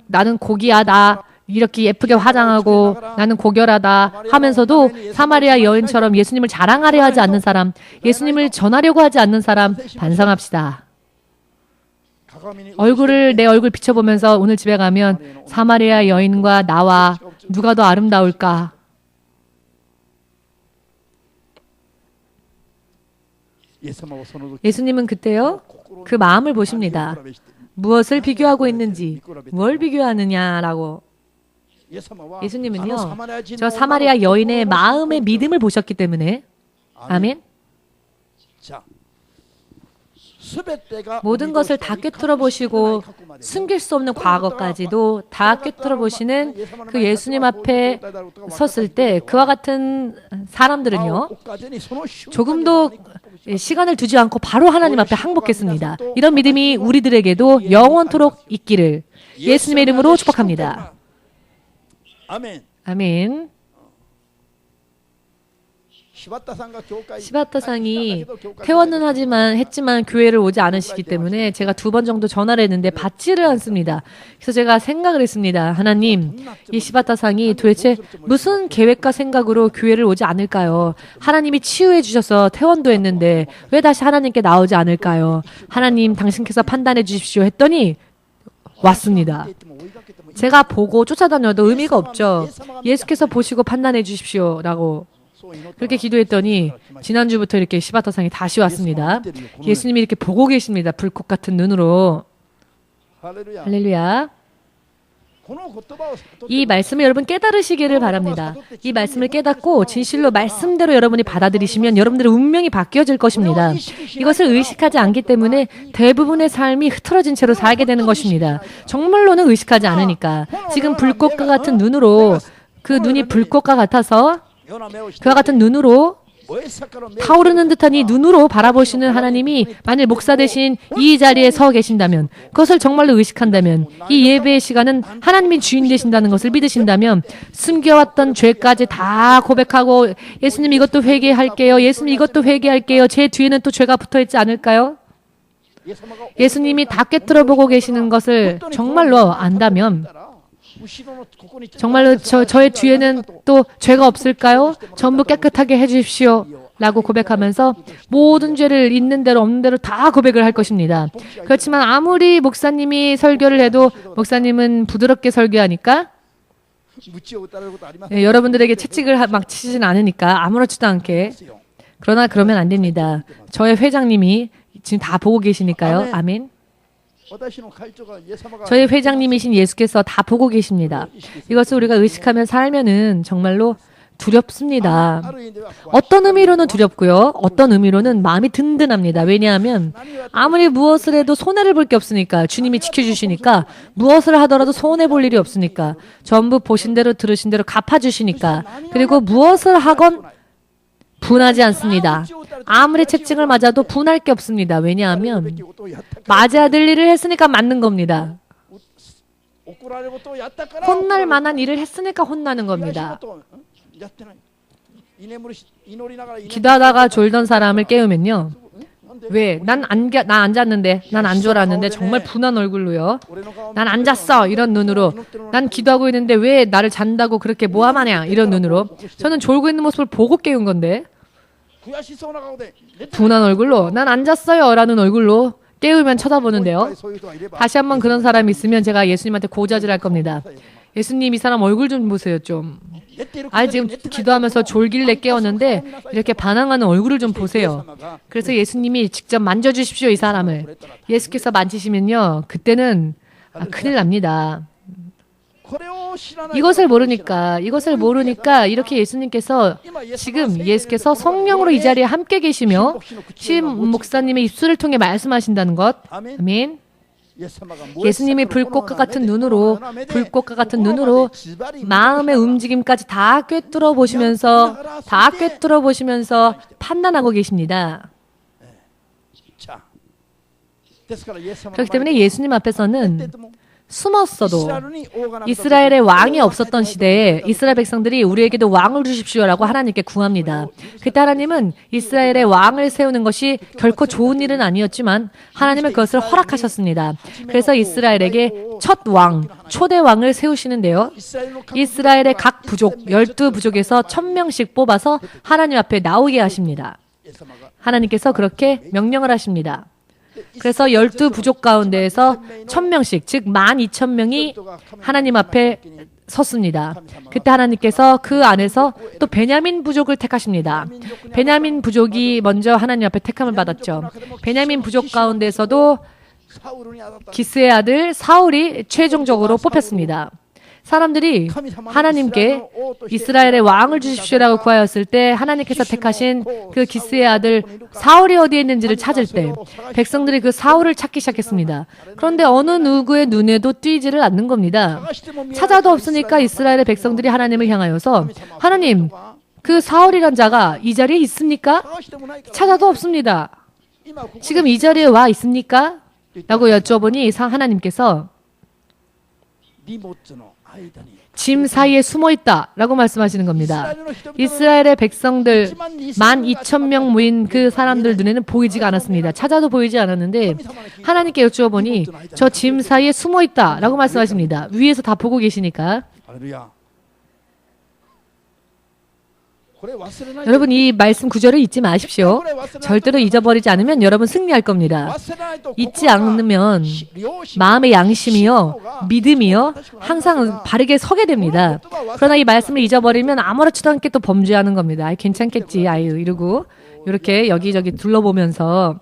나는 고기야. 나 이렇게 예쁘게 화장하고 나는 고결하다 하면서도 사마리아 여인처럼 예수님을 자랑하려 하지 않는 사람, 예수님을 전하려고 하지 않는 사람 반성합시다. 내 얼굴 비춰보면서 오늘 집에 가면 사마리아 여인과 나와 누가 더 아름다울까? 예수님은 그때요, 그 마음을 보십니다. 무엇을 비교하고 있는지, 뭘 비교하느냐라고. 예수님은요, 저 사마리아 여인의 마음의 믿음을 보셨기 때문에, 아멘. 모든 것을 다 꿰뚫어 보시고 숨길 수 없는 과거까지도 다 꿰뚫어 보시는 그 예수님 앞에 섰을 때 그와 같은 사람들은요, 조금도 시간을 두지 않고 바로 하나님 앞에 항복했습니다. 이런 믿음이 우리들에게도 영원토록 있기를 예수님의 이름으로 축복합니다. 아멘. 시바타상이 퇴원은 했지만 교회를 오지 않으시기 때문에 제가 2번 정도 전화를 했는데 받지를 않습니다. 그래서 제가 생각을 했습니다. 하나님, 이 시바타상이 도대체 무슨 계획과 생각으로 교회를 오지 않을까요? 하나님이 치유해 주셔서 퇴원도 했는데 왜 다시 하나님께 나오지 않을까요? 하나님, 당신께서 판단해 주십시오 했더니 왔습니다. 제가 보고 쫓아다녀도 의미가 없죠. 예수께서 보시고 판단해 주십시오라고 그렇게 기도했더니 지난주부터 이렇게 시바타상이 다시 왔습니다. 예수님이 이렇게 보고 계십니다. 불꽃 같은 눈으로. 할렐루야. 이 말씀을 여러분 깨달으시기를 바랍니다. 이 말씀을 깨닫고 진실로 말씀대로 여러분이 받아들이시면 여러분들의 운명이 바뀌어질 것입니다. 이것을 의식하지 않기 때문에 대부분의 삶이 흐트러진 채로 살게 되는 것입니다. 정말로는 의식하지 않으니까. 지금 불꽃과 같은 눈으로, 그 눈이 불꽃과 같아서 그와 같은 눈으로, 타오르는 듯한 이 눈으로 바라보시는 하나님이 만일 목사 대신 이 자리에 서 계신다면, 그것을 정말로 의식한다면, 이 예배의 시간은 하나님이 주인 되신다는 것을 믿으신다면 숨겨왔던 죄까지 다 고백하고 예수님 이것도 회개할게요. 예수님 이것도 회개할게요. 제 뒤에는 또 죄가 붙어있지 않을까요? 예수님이 다 꿰뚫어 보고 계시는 것을 정말로 안다면 정말로 저의 뒤에는 또 죄가 없을까요? 전부 깨끗하게 해주십시오. 라고 고백하면서 모든 죄를 있는 대로 없는 대로 다 고백을 할 것입니다. 그렇지만 아무리 목사님이 설교를 해도 목사님은 부드럽게 설교하니까 여러분들에게 채찍을 막 치진 않으니까 아무렇지도 않게. 그러나 그러면 안 됩니다. 저의 회장님이 지금 다 보고 계시니까요. 아멘. 저희 회장님이신 예수께서 다 보고 계십니다. 이것을 우리가 의식하며 살면은 정말로 두렵습니다. 어떤 의미로는 두렵고요. 어떤 의미로는 마음이 든든합니다. 왜냐하면 아무리 무엇을 해도 손해를 볼 게 없으니까 주님이 지켜주시니까 무엇을 하더라도 손해볼 일이 없으니까 전부 보신 대로 들으신 대로 갚아주시니까 그리고 무엇을 하건 분하지 않습니다. 아무리 채찍을 맞아도 분할 게 없습니다. 왜냐하면 맞아야 될 일을 했으니까 맞는 겁니다. 혼날 만한 일을 했으니까 혼나는 겁니다. 기도하다가 졸던 사람을 깨우면요. 왜? 난 앉았는데, 난 안 졸았는데 정말 분한 얼굴로요. 난 앉았어 이런 눈으로. 난 기도하고 있는데 왜 나를 잔다고 그렇게 모함하냐 이런 눈으로. 저는 졸고 있는 모습을 보고 깨운 건데 분한 얼굴로 난 앉았어요 라는 얼굴로 깨우면 쳐다보는데요. 다시 한번 그런 사람이 있으면 제가 예수님한테 고자질할 겁니다. 예수님 이 사람 얼굴 좀 보세요 좀. 지금 기도하면서 졸길래 깨웠는데 이렇게 반항하는 얼굴을 좀 보세요. 그래서 예수님이 직접 만져주십시오 이 사람을. 예수께서 만지시면요 그때는 큰일 납니다. 이것을 모르니까 이렇게 예수님께서 지금 예수께서 성령으로 이 자리에 함께 계시며 심 목사님의 입술을 통해 말씀하신다는 것. 아멘. 예수님이 불꽃과 같은 눈으로 마음의 움직임까지 다 꿰뚫어 보시면서 판단하고 계십니다. 그렇기 때문에 예수님 앞에서는 숨었어도 이스라엘의 왕이 없었던 시대에 이스라엘 백성들이 우리에게도 왕을 주십시오라고 하나님께 구합니다. 그때 하나님은 이스라엘의 왕을 세우는 것이 결코 좋은 일은 아니었지만 하나님은 그것을 허락하셨습니다. 그래서 이스라엘에게 첫 왕, 초대 왕을 세우시는데요. 이스라엘의 각 부족, 12부족에서 1000명씩 뽑아서 하나님 앞에 나오게 하십니다. 하나님께서 그렇게 명령을 하십니다. 그래서 12부족 가운데에서 1000명씩, 즉 12,000명이 하나님 앞에 섰습니다. 그때 하나님께서 그 안에서 또 베냐민 부족을 택하십니다. 베냐민 부족이 먼저 하나님 앞에 택함을 받았죠. 베냐민 부족 가운데서도 기스의 아들 사울이 최종적으로 뽑혔습니다. 사람들이 하나님께 이스라엘의 왕을 주십시오라고 구하였을 때 하나님께서 택하신 그 기스의 아들 사울이 어디에 있는지를 찾을 때 백성들이 그 사울을 찾기 시작했습니다. 그런데 어느 누구의 눈에도 띄지를 않는 겁니다. 찾아도 없으니까 이스라엘의 백성들이 하나님을 향하여서 하나님, 그 사울이란 자가 이 자리에 있습니까? 찾아도 없습니다. 지금 이 자리에 와 있습니까? 라고 여쭤보니 하나님께서 짐 사이에 숨어 있다 라고 말씀하시는 겁니다. 이스라엘의 백성들 12,000명 모인 그 사람들 눈에는 보이지가 않았습니다. 찾아도 보이지 않았는데 하나님께 여쭈어보니 저 짐 사이에 숨어 있다 라고 말씀하십니다. 위에서 다 보고 계시니까. 여러분 이 말씀 구절을 잊지 마십시오. 절대로 잊어버리지 않으면 여러분 승리할 겁니다. 잊지 않으면 마음의 양심이요, 믿음이요 항상 바르게 서게 됩니다. 그러나 이 말씀을 잊어버리면 아무렇지도 않게 또 범죄하는 겁니다. 괜찮겠지 이러고 이렇게 여기저기 둘러보면서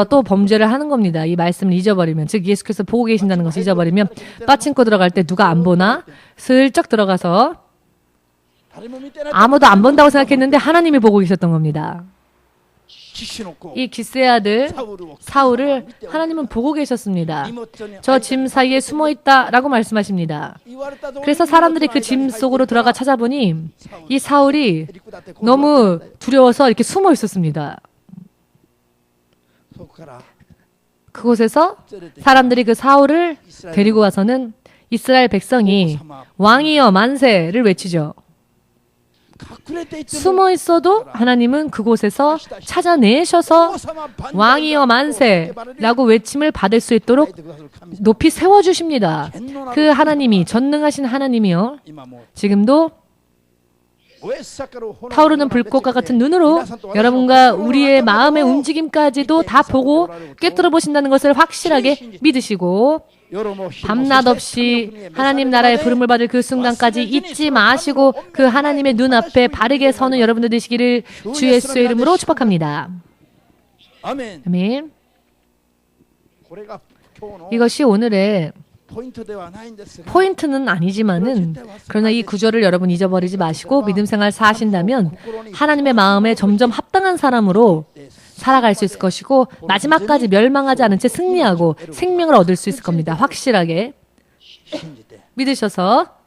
또 범죄를 하는 겁니다. 이 말씀을 잊어버리면, 즉 예수께서 보고 계신다는 것을 잊어버리면 빠친코 들어갈 때 누가 안 보나 슬쩍 들어가서 아무도 안 본다고 생각했는데 하나님이 보고 계셨던 겁니다. 이 기스의 아들 사울을 하나님은 보고 계셨습니다. 저 짐 사이에 숨어 있다라고 말씀하십니다. 그래서 사람들이 그 짐 속으로 들어가 찾아보니 이 사울이 너무 두려워서 이렇게 숨어 있었습니다. 그곳에서 사람들이 그 사울을 데리고 와서는 이스라엘 백성이 왕이여 만세를 외치죠. 숨어 있어도 하나님은 그곳에서 찾아내셔서 왕이여 만세라고 외침을 받을 수 있도록 높이 세워주십니다. 그 하나님이, 전능하신 하나님이요, 지금도 타오르는 불꽃과 같은 눈으로 여러분과 우리의 마음의 움직임까지도 다 보고 꿰뚫어 보신다는 것을 확실하게 믿으시고, 밤낮 없이 하나님 나라의 부름을 받을 그 순간까지 잊지 마시고 그 하나님의 눈앞에 바르게 서는 여러분들 되시기를 주 예수의 이름으로 축복합니다. 아멘. 이것이 오늘의 포인트는 아니지만은, 그러나 이 구절을 여러분 잊어버리지 마시고 믿음 생활 사신다면 하나님의 마음에 점점 합당한 사람으로 살아갈 수 있을 것이고, 마지막까지 멸망하지 않은 채 승리하고 생명을 얻을 수 있을 겁니다. 확실하게 믿으셔서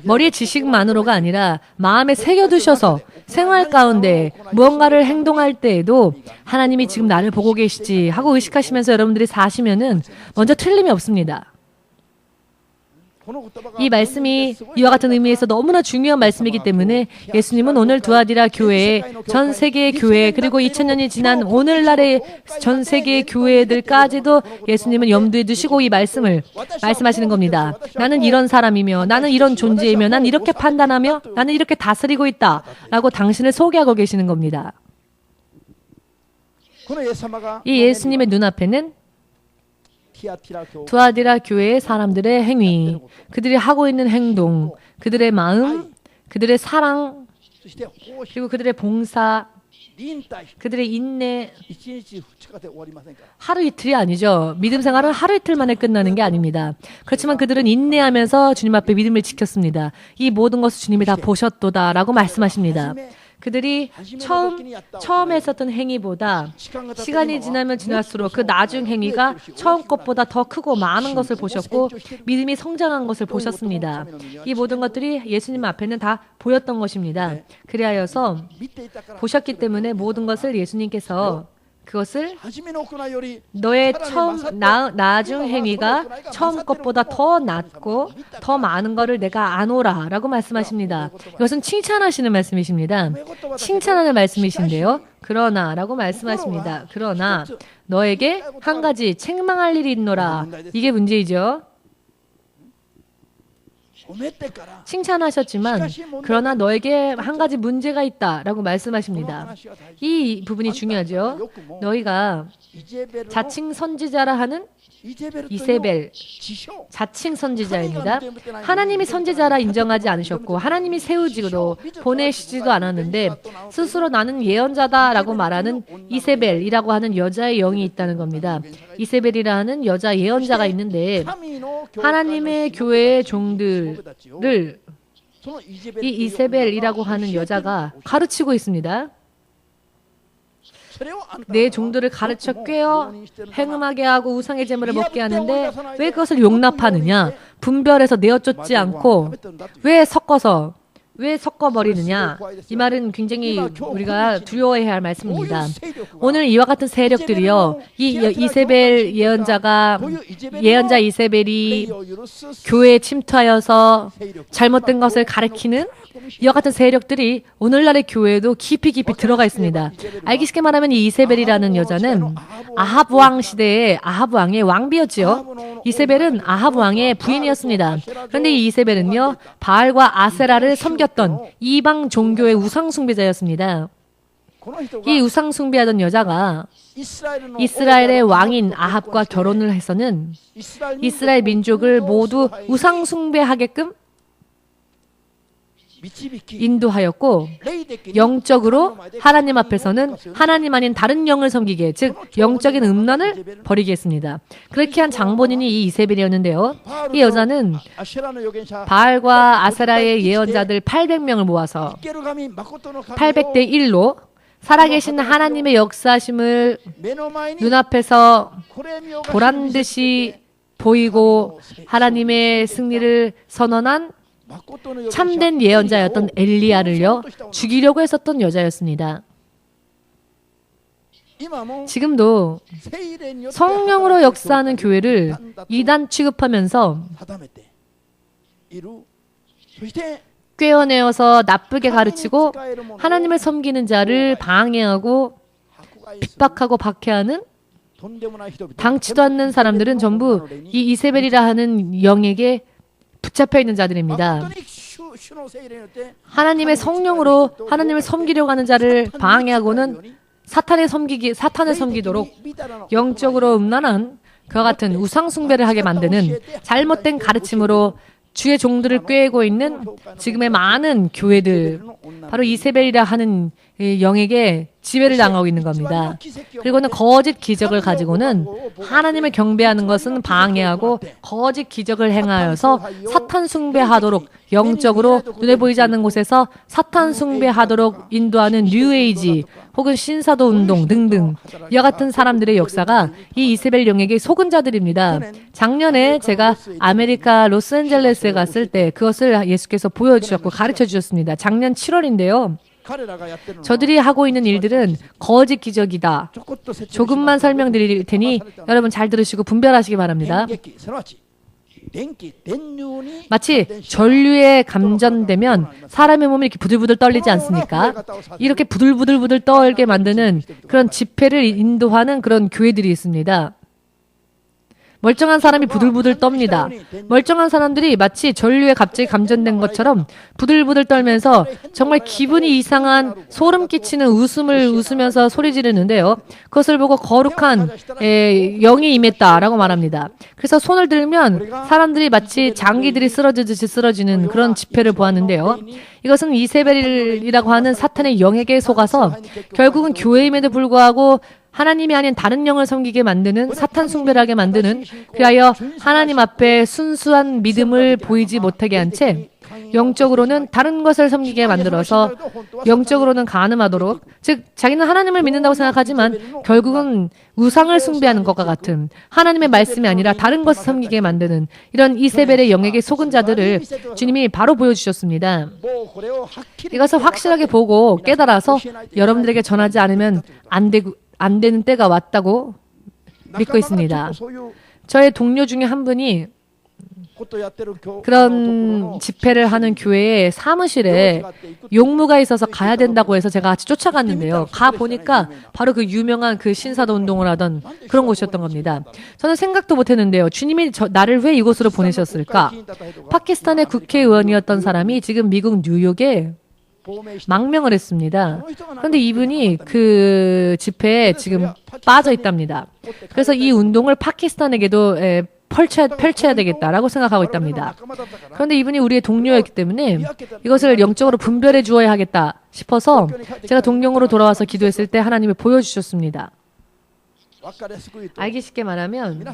머리의 지식만으로가 아니라 마음에 새겨두셔서 생활 가운데 무언가를 행동할 때에도 하나님이 지금 나를 보고 계시지 하고 의식하시면서 여러분들이 사시면은 먼저 틀림이 없습니다. 이 말씀이 이와 같은 의미에서 너무나 중요한 말씀이기 때문에 예수님은 오늘 두아디라 교회에, 전 세계의 교회, 그리고 2000년이 지난 오늘날의 전 세계의 교회들까지도 예수님은 염두에 두시고 이 말씀을 말씀하시는 겁니다. 나는 이런 사람이며, 나는 이런 존재이며, 나는 이렇게 판단하며, 나는 이렇게 다스리고 있다 라고 당신을 소개하고 계시는 겁니다. 이 예수님의 눈앞에는 두아디라 교회의 사람들의 행위, 그들이 하고 있는 행동, 그들의 마음, 그들의 사랑, 그리고 그들의 봉사, 그들의 인내, 하루 이틀이 아니죠. 믿음 생활은 하루 이틀 만에 끝나는 게 아닙니다. 그렇지만 그들은 인내하면서 주님 앞에 믿음을 지켰습니다. 이 모든 것을 주님이 다 보셨도다 라고 말씀하십니다. 그들이 처음에 했었던 행위보다 시간이 지나면 지날수록 그 나중 행위가 처음 것보다 더 크고 많은 것을 보셨고 믿음이 성장한 것을 보셨습니다. 이 모든 것들이 예수님 앞에는 다 보였던 것입니다. 그리하여서 보셨기 때문에 모든 것을 예수님께서 그것을 너의 나중 행위가 처음 것보다 더 낫고 더 많은 것을 내가 아노라 라고 말씀하십니다. 이것은 칭찬하시는 말씀이십니다. 칭찬하는 말씀이신데요. 그러나 라고 말씀하십니다. 그러나 너에게 한 가지 책망할 일이 있노라. 이게 문제이죠. 칭찬하셨지만 그러나 너에게 한 가지 문제가 있다라고 말씀하십니다. 이 부분이 중요하죠. 너희가 자칭 선지자라 하는 이세벨, 자칭 선지자입니다. 하나님이 선지자라 인정하지 않으셨고 하나님이 세우지도 보내시지도 않았는데 스스로 나는 예언자다라고 말하는 이세벨이라고 하는 여자의 영이 있다는 겁니다. 이세벨이라는 여자 예언자가 있는데 하나님의 교회의 종들을 이 이세벨이라고 하는 여자가 가르치고 있습니다. 내 종들을 가르쳐 꿰어 행음하게 하고 우상의 제물을 먹게 하는데 왜 그것을 용납하느냐? 분별해서 내어쫓지 않고 왜 섞어버리느냐? 이 말은 굉장히 우리가 두려워해야 할 말씀입니다. 오늘 이와 같은 세력들이요, 이 이세벨 예언자 이세벨이 교회에 침투하여서 잘못된 것을 가르치는 이와 같은 세력들이 오늘날의 교회에도 깊이 들어가 있습니다. 알기 쉽게 말하면 이 이세벨이라는 여자는 아합 왕 시대의 아합 왕의 왕비였지요. 이세벨은 아합 왕의 부인이었습니다. 그런데 이 이세벨은요, 바알과 아세라를 섬겼던 이방 종교의 우상 숭배자였습니다. 이 우상 숭배하던 여자가 이스라엘의 왕인 아합과 결혼을 해서는 이스라엘 민족을 모두 우상 숭배하게끔 인도하였고 영적으로 하나님 앞에서는 하나님 아닌 다른 영을 섬기게, 즉 영적인 음란을 버리게 했습니다. 그렇게 한 장본인이 이 이세벨이었는데요. 이 여자는 바알과 아세라의 예언자들 800명을 모아서 800대 1로 살아계신 하나님의 역사심을 눈앞에서 보란듯이 보이고 하나님의 승리를 선언한 참된 예언자였던 엘리야를요 죽이려고 했었던 여자였습니다. 지금도 성령으로 역사하는 교회를 이단 취급하면서 꿰어내어서 나쁘게 가르치고 하나님을 섬기는 자를 방해하고 핍박하고 박해하는 당치도 않는 사람들은 전부 이 이세벨이라 하는 영에게 붙잡혀 있는 자들입니다. 하나님의 성령으로 하나님을 섬기려고 하는 자를 방해하고는 사탄을 섬기도록 영적으로 음란한 그와 같은 우상 숭배를 하게 만드는 잘못된 가르침으로 주의 종들을 꾀고 있는 지금의 많은 교회들, 바로 이세벨이라 하는 영에게 지배를 당하고 있는 겁니다. 그리고는 거짓 기적을 가지고는 하나님을 경배하는 것은 방해하고 거짓 기적을 행하여서 사탄 숭배하도록, 영적으로 눈에 보이지 않는 곳에서 사탄 숭배하도록 인도하는 뉴에이지 혹은 신사도 운동 등등 이와 같은 사람들의 역사가 이 이세벨 영에게 속은 자들입니다. 작년에 제가 아메리카 로스앤젤레스에 갔을 때 그것을 예수께서 보여주셨고 가르쳐 주셨습니다. 작년 7월인데요. 저들이 하고 있는 일들은 거짓 기적이다. 조금만 설명드릴 테니 여러분 잘 들으시고 분별하시기 바랍니다. 마치 전류에 감전되면 사람의 몸이 이렇게 부들부들 떨리지 않습니까? 이렇게 부들부들 떨게 만드는 그런 집회를 인도하는 그런 교회들이 있습니다. 멀쩡한 사람이 부들부들 떱니다. 멀쩡한 사람들이 마치 전류에 갑자기 감전된 것처럼 부들부들 떨면서 정말 기분이 이상한 소름 끼치는 웃음을 웃으면서 소리 지르는데요. 그것을 보고 거룩한 영이 임했다라고 말합니다. 그래서 손을 들면 사람들이 마치 장기들이 쓰러지듯이 쓰러지는 그런 집회를 보았는데요. 이것은 이세벨이라고 하는 사탄의 영에게 속아서 결국은 교회임에도 불구하고 하나님이 아닌 다른 영을 섬기게 만드는 사탄 숭배를 하게 만드는 그리하여 하나님 앞에 순수한 믿음을 보이지 못하게 한 채 영적으로는 다른 것을 섬기게 만들어서 영적으로는 간음하도록 즉 자기는 하나님을 믿는다고 생각하지만 결국은 우상을 숭배하는 것과 같은 하나님의 말씀이 아니라 다른 것을 섬기게 만드는 이런 이세벨의 영에게 속은 자들을 주님이 바로 보여주셨습니다. 이것을 확실하게 보고 깨달아서 여러분들에게 전하지 않으면 안 되는 때가 왔다고 믿고 있습니다. 저의 동료 중에 한 분이 그런 집회를 하는 교회의 사무실에 용무가 있어서 가야 된다고 해서 제가 같이 쫓아갔는데요. 가보니까 바로 그 유명한 그 신사도 운동을 하던 그런 곳이었던 겁니다. 저는 생각도 못했는데요. 주님이 나를 왜 이곳으로 보내셨을까? 파키스탄의 국회의원이었던 사람이 지금 미국 뉴욕에 망명을 했습니다. 그런데 이분이 그 집회에 지금 빠져 있답니다. 그래서 이 운동을 파키스탄에게도 펼쳐야 되겠다라고 생각하고 있답니다. 그런데 이분이 우리의 동료였기 때문에 이것을 영적으로 분별해 주어야 하겠다 싶어서 제가 동령으로 돌아와서 기도했을 때 하나님이 보여주셨습니다. 알기 쉽게 말하면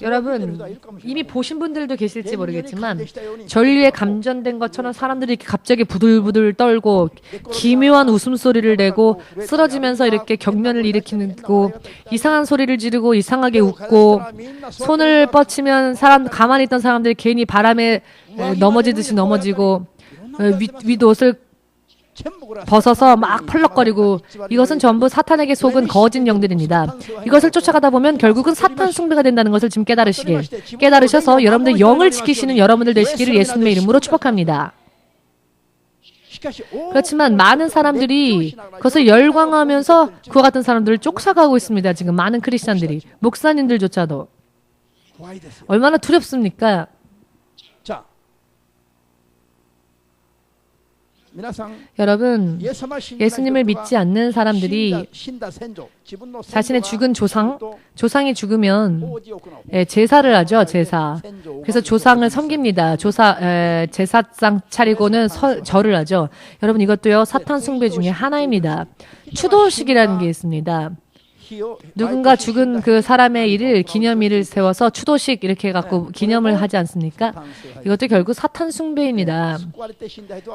여러분 이미 보신 분들도 계실지 모르겠지만 전류에 감전된 것처럼 사람들이 이렇게 갑자기 부들부들 떨고 기묘한 웃음소리를 내고 쓰러지면서 이렇게 경련을 일으키고 이상한 소리를 지르고 이상하게 웃고 손을 뻗치면 가만히 있던 사람들이 괜히 바람에 넘어지듯이 넘어지고 윗옷을 벗어서 막 펄럭거리고 이것은 전부 사탄에게 속은 거짓 영들입니다. 이것을 쫓아가다 보면 결국은 사탄 숭배가 된다는 것을 지금 깨달으셔서 여러분들 영을 지키시는 여러분들 되시기를 예수님의 이름으로 축복합니다. 그렇지만 많은 사람들이 그것을 열광하면서 그와 같은 사람들을 쫓아가고 있습니다. 지금 많은 크리스찬들이 목사님들조차도 얼마나 두렵습니까? 여러분, 예수님을 믿지 않는 사람들이 자신의 죽은 조상이 죽으면 제사를 하죠, 제사. 그래서 조상을 섬깁니다. 제사상 차리고는 절을 하죠. 여러분, 이것도요, 사탄 숭배 중에 하나입니다. 추도식이라는 게 있습니다. 누군가 죽은 그 사람의 일을 기념일을 세워서 추도식 이렇게 해갖고 기념을 하지 않습니까? 이것도 결국 사탄 숭배입니다.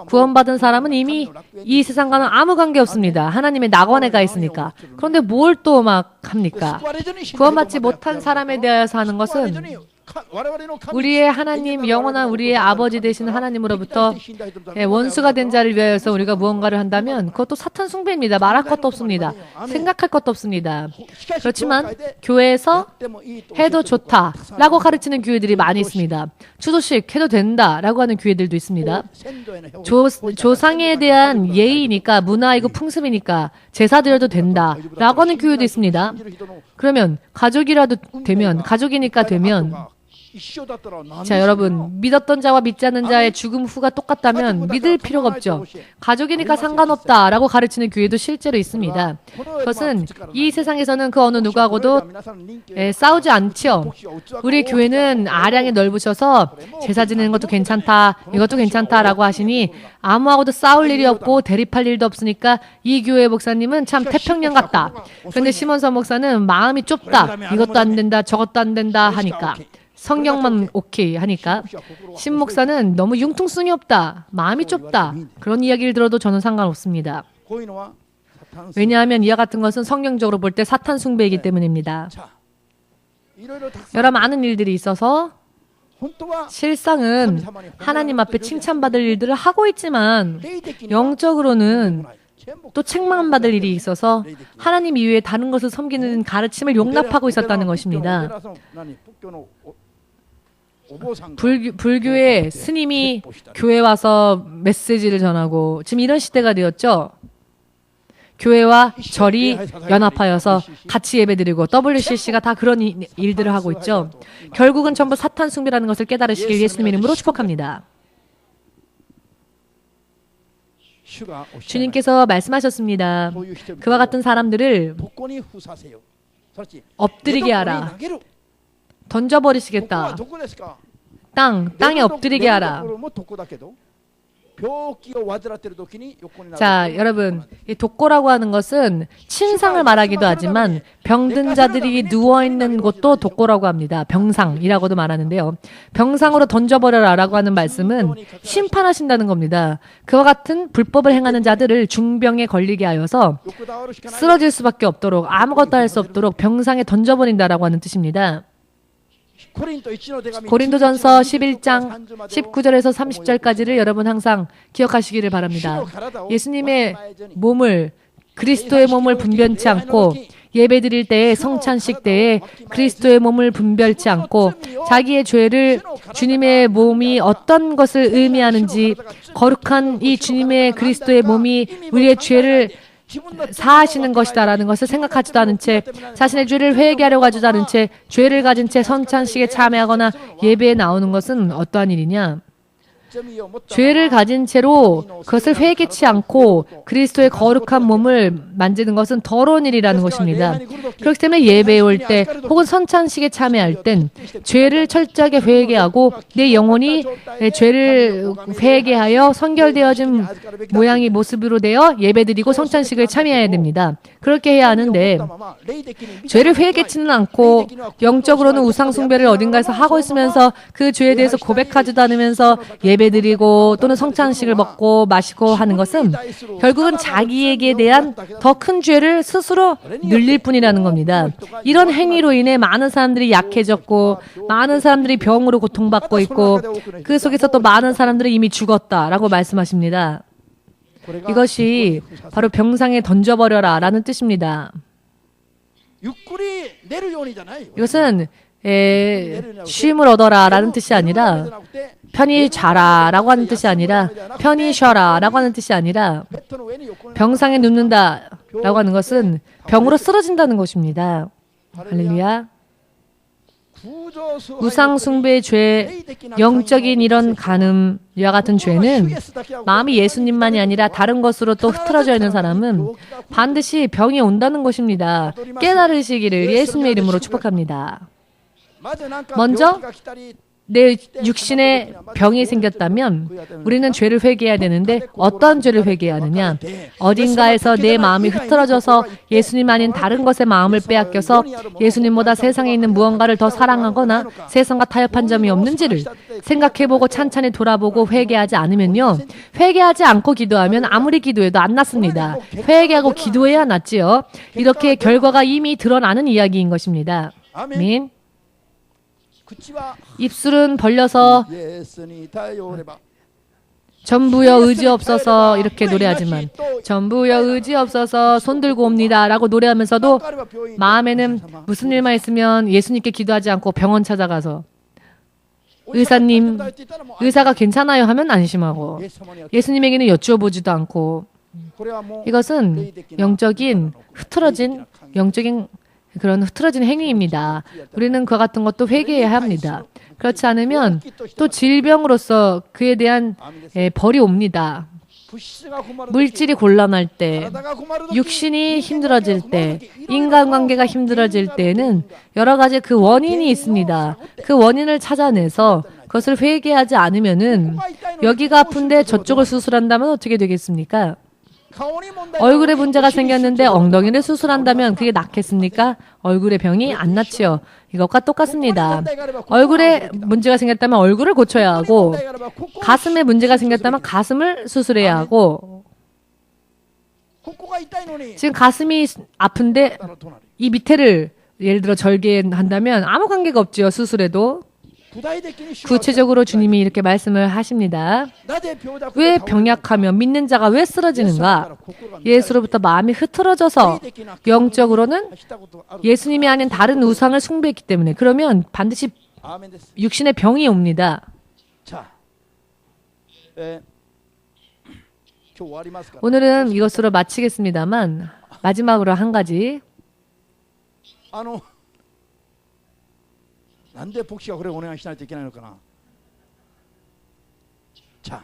구원받은 사람은 이미 이 세상과는 아무 관계 없습니다. 하나님의 낙원에 가 있으니까. 그런데 뭘 또 막 합니까? 구원받지 못한 사람에 대해서 하는 것은 우리의 하나님, 영원한 우리의 아버지 되신 하나님으로부터 원수가 된 자를 위하여서 우리가 무언가를 한다면 그것도 사탄 숭배입니다. 말할 것도 없습니다. 생각할 것도 없습니다. 그렇지만 교회에서 해도 좋다라고 가르치는 교회들이 많이 있습니다. 추도식 해도 된다라고 하는 교회들도 있습니다. 조상에 대한 예의니까, 문화이고 풍습이니까 제사 드려도 된다라고 하는 교회도 있습니다. 그러면 가족이라도 되면, 가족이니까 되면, 자, 여러분, 믿었던 자와 믿지 않는 자의 죽음 후가 똑같다면 믿을 필요가 없죠. 가족이니까 상관없다라고 가르치는 교회도 실제로 있습니다. 그것은 이 세상에서는 그 어느 누구하고도 싸우지 않죠. 우리 교회는 아량이 넓으셔서 제사 지내는 것도 괜찮다, 이것도 괜찮다라고 하시니 아무하고도 싸울 일이 없고 대립할 일도 없으니까 이 교회 목사님은 참 태평양 같다. 그런데 시몬선 목사는 마음이 좁다. 이것도 안 된다, 저것도 안 된다 하니까. 성경만 오케이 하니까 신 목사는 너무 융통성이 없다, 마음이 좁다, 그런 이야기를 들어도 저는 상관없습니다. 왜냐하면 이와 같은 것은 성경적으로 볼 때 사탄 숭배이기 때문입니다. 여러 많은 일들이 있어서 실상은 하나님 앞에 칭찬받을 일들을 하고 있지만 영적으로는 또 책망받을 일이 있어서 하나님 이외에 다른 것을 섬기는 가르침을 용납하고 있었다는 것입니다. 불교의 스님이 교회 와서 메시지를 전하고 지금 이런 시대가 되었죠. 교회와 절이 연합하여서 같이 예배드리고 WCC가 다 그런 일들을 하고 있죠. 결국은 전부 사탄 숭배라는 것을 깨달으시길 예수님 이름으로 축복합니다. 주님께서 말씀하셨습니다. 그와 같은 사람들을 엎드리게 하라. 던져버리시겠다. 땅에 엎드리게 하라. 자, 여러분, 이 독고라고 하는 것은 침상을 말하기도 하지만 병든 자들이 누워있는 곳도 독고라고 합니다. 병상이라고도 말하는데요. 병상으로 던져버려라라고 하는 말씀은 심판하신다는 겁니다. 그와 같은 불법을 행하는 자들을 중병에 걸리게 하여서 쓰러질 수밖에 없도록, 아무것도 할 수 없도록 병상에 던져버린다라고 하는 뜻입니다. 고린도전서 11장 19절에서 30절까지를 여러분 항상 기억하시기를 바랍니다. 예수님의 몸을, 그리스도의 몸을 분별치 않고 예배드릴 때에, 성찬식 때에 그리스도의 몸을 분별치 않고 자기의 죄를, 주님의 몸이 어떤 것을 의미하는지, 거룩한 이 주님의 그리스도의 몸이 우리의 죄를 사하시는 것이다라는 것을 생각하지도 않은 채, 자신의 죄를 회개하려고 하지도 않은 채 죄를 가진 채 선찬식에 참여하거나 예배에 나오는 것은 어떠한 일이냐? 죄를 가진 채로 그것을 회개치 않고 그리스도의 거룩한 몸을 만지는 것은 더러운 일이라는 것입니다. 그렇기 때문에 예배에 올 때 혹은 선찬식에 참여할 땐 죄를 철저하게 회개하고 내 영혼이 죄를 회개하여 선결되어진 모양의 모습으로 되어 예배드리고 선찬식을 참여해야 됩니다. 그렇게 해야 하는데 죄를 회개치는 않고 영적으로는 우상숭배를 어딘가에서 하고 있으면서 그 죄에 대해서 고백하지도 않으면서 예배드리고 또는 성찬식을 먹고 마시고 하는 것은 결국은 자기에게 대한 더 큰 죄를 스스로 늘릴 뿐이라는 겁니다. 이런 행위로 인해 많은 사람들이 약해졌고 많은 사람들이 병으로 고통받고 있고 그 속에서 또 많은 사람들이 이미 죽었다라고 말씀하십니다. 이것이 바로 병상에 던져버려라 라는 뜻입니다. 이것은 쉼을 얻어라 라는 뜻이 아니라, 편히 자라 라고 하는 뜻이 아니라, 편히 쉬어라 라고 하는 뜻이 아니라, 병상에 눕는다 라고 하는 것은 병으로 쓰러진다는 것입니다. 할렐루야. 우상숭배의 죄, 영적인 이런 간음, 이와 같은 죄는 마음이 예수님만이 아니라 다른 것으로 또 흐트러져 있는 사람은 반드시 병이 온다는 것입니다. 깨달으시기를 예수님의 이름으로 축복합니다. 먼저 내 육신에 병이 생겼다면 우리는 죄를 회개해야 되는데 어떤 죄를 회개해야 하느냐? 어딘가에서 내 마음이 흐트러져서 예수님 아닌 다른 것에 마음을 빼앗겨서 예수님보다 세상에 있는 무언가를 더 사랑하거나 세상과 타협한 점이 없는지를 생각해보고 찬찬히 돌아보고 회개하지 않으면요, 회개하지 않고 기도하면 아무리 기도해도 안 낫습니다. 회개하고 기도해야 낫지요. 이렇게 결과가 이미 드러나는 이야기인 것입니다. 아멘. 입술은 벌려서 전부여 의지 없어서 이렇게 노래하지만 전부여 의지 없어서 손들고 옵니다 라고 노래하면서도 마음에는 무슨 일만 있으면 예수님께 기도하지 않고 병원 찾아가서 의사님, 의사가 괜찮아요 하면 안심하고 예수님에게는 여쭈어보지도 않고 이것은 영적인 그런 흐트러진 행위입니다. 우리는 그와 같은 것도 회개해야 합니다. 그렇지 않으면 또 질병으로서 그에 대한 벌이 옵니다. 물질이 곤란할 때, 육신이 힘들어질 때, 인간관계가 힘들어질 때에는 여러 가지 그 원인이 있습니다. 그 원인을 찾아내서 그것을 회개하지 않으면은 여기가 아픈데 저쪽을 수술한다면 어떻게 되겠습니까? 얼굴에 문제가 생겼는데 엉덩이를 수술한다면 그게 낫겠습니까? 얼굴에 병이 안 낫지요. 이것과 똑같습니다. 얼굴에 문제가 생겼다면 얼굴을 고쳐야 하고 가슴에 문제가 생겼다면 가슴을 수술해야 하고 지금 가슴이 아픈데 이 밑에를 예를 들어 절개한다면 아무 관계가 없지요. 수술에도. 구체적으로 주님이 이렇게 말씀을 하십니다. 왜 병약하며 믿는 자가 왜 쓰러지는가? 예수로부터 마음이 흐트러져서 영적으로는 예수님이 아닌 다른 우상을 숭배했기 때문에 그러면 반드시 육신의 병이 옵니다. 오늘은 이것으로 마치겠습니다만 마지막으로 한 가지 なんで牧師がこれをお願いしないといけないのかな。 자,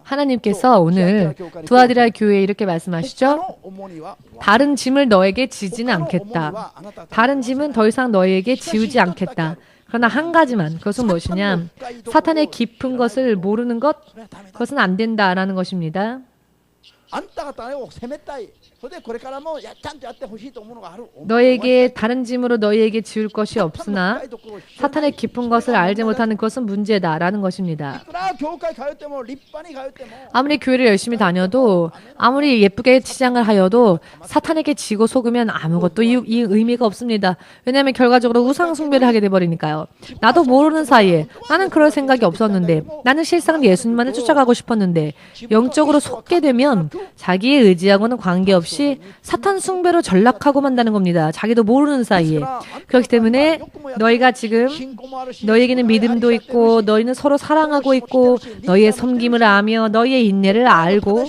하나님께서 오늘 두아디라 교회에 이렇게 말씀하시죠. 다른 짐을 너에게 지지는 않겠다. 다른 짐은 더 이상 너에게 지우지 않겠다. 그러나 한 가지만, 그것은 무엇이냐? 사탄의 깊은 것을 모르는 것, 그것은 안 된다라는 것입니다. 너에게 다른 짐으로 너희에게 지울 것이 없으나 사탄의 깊은 것을 알지 못하는 것은 문제다라는 것입니다. 아무리 교회를 열심히 다녀도 아무리 예쁘게 치장을 하여도 사탄에게 지고 속으면 아무것도 이 의미가 없습니다. 왜냐하면 결과적으로 우상 숭배를 하게 돼버리니까요. 나도 모르는 사이에 나는 그럴 생각이 없었는데 나는 실상은 예수님만을 쫓아가고 싶었는데 영적으로 속게 되면 자기의 의지하고는 관계없이 사탄 숭배로 전락하고 만다는 겁니다. 자기도 모르는 사이에. 그렇기 때문에 너희가 지금 너희에게는 믿음도 있고 너희는 서로 사랑하고 있고 너희의 섬김을 아며 너희의 인내를 알고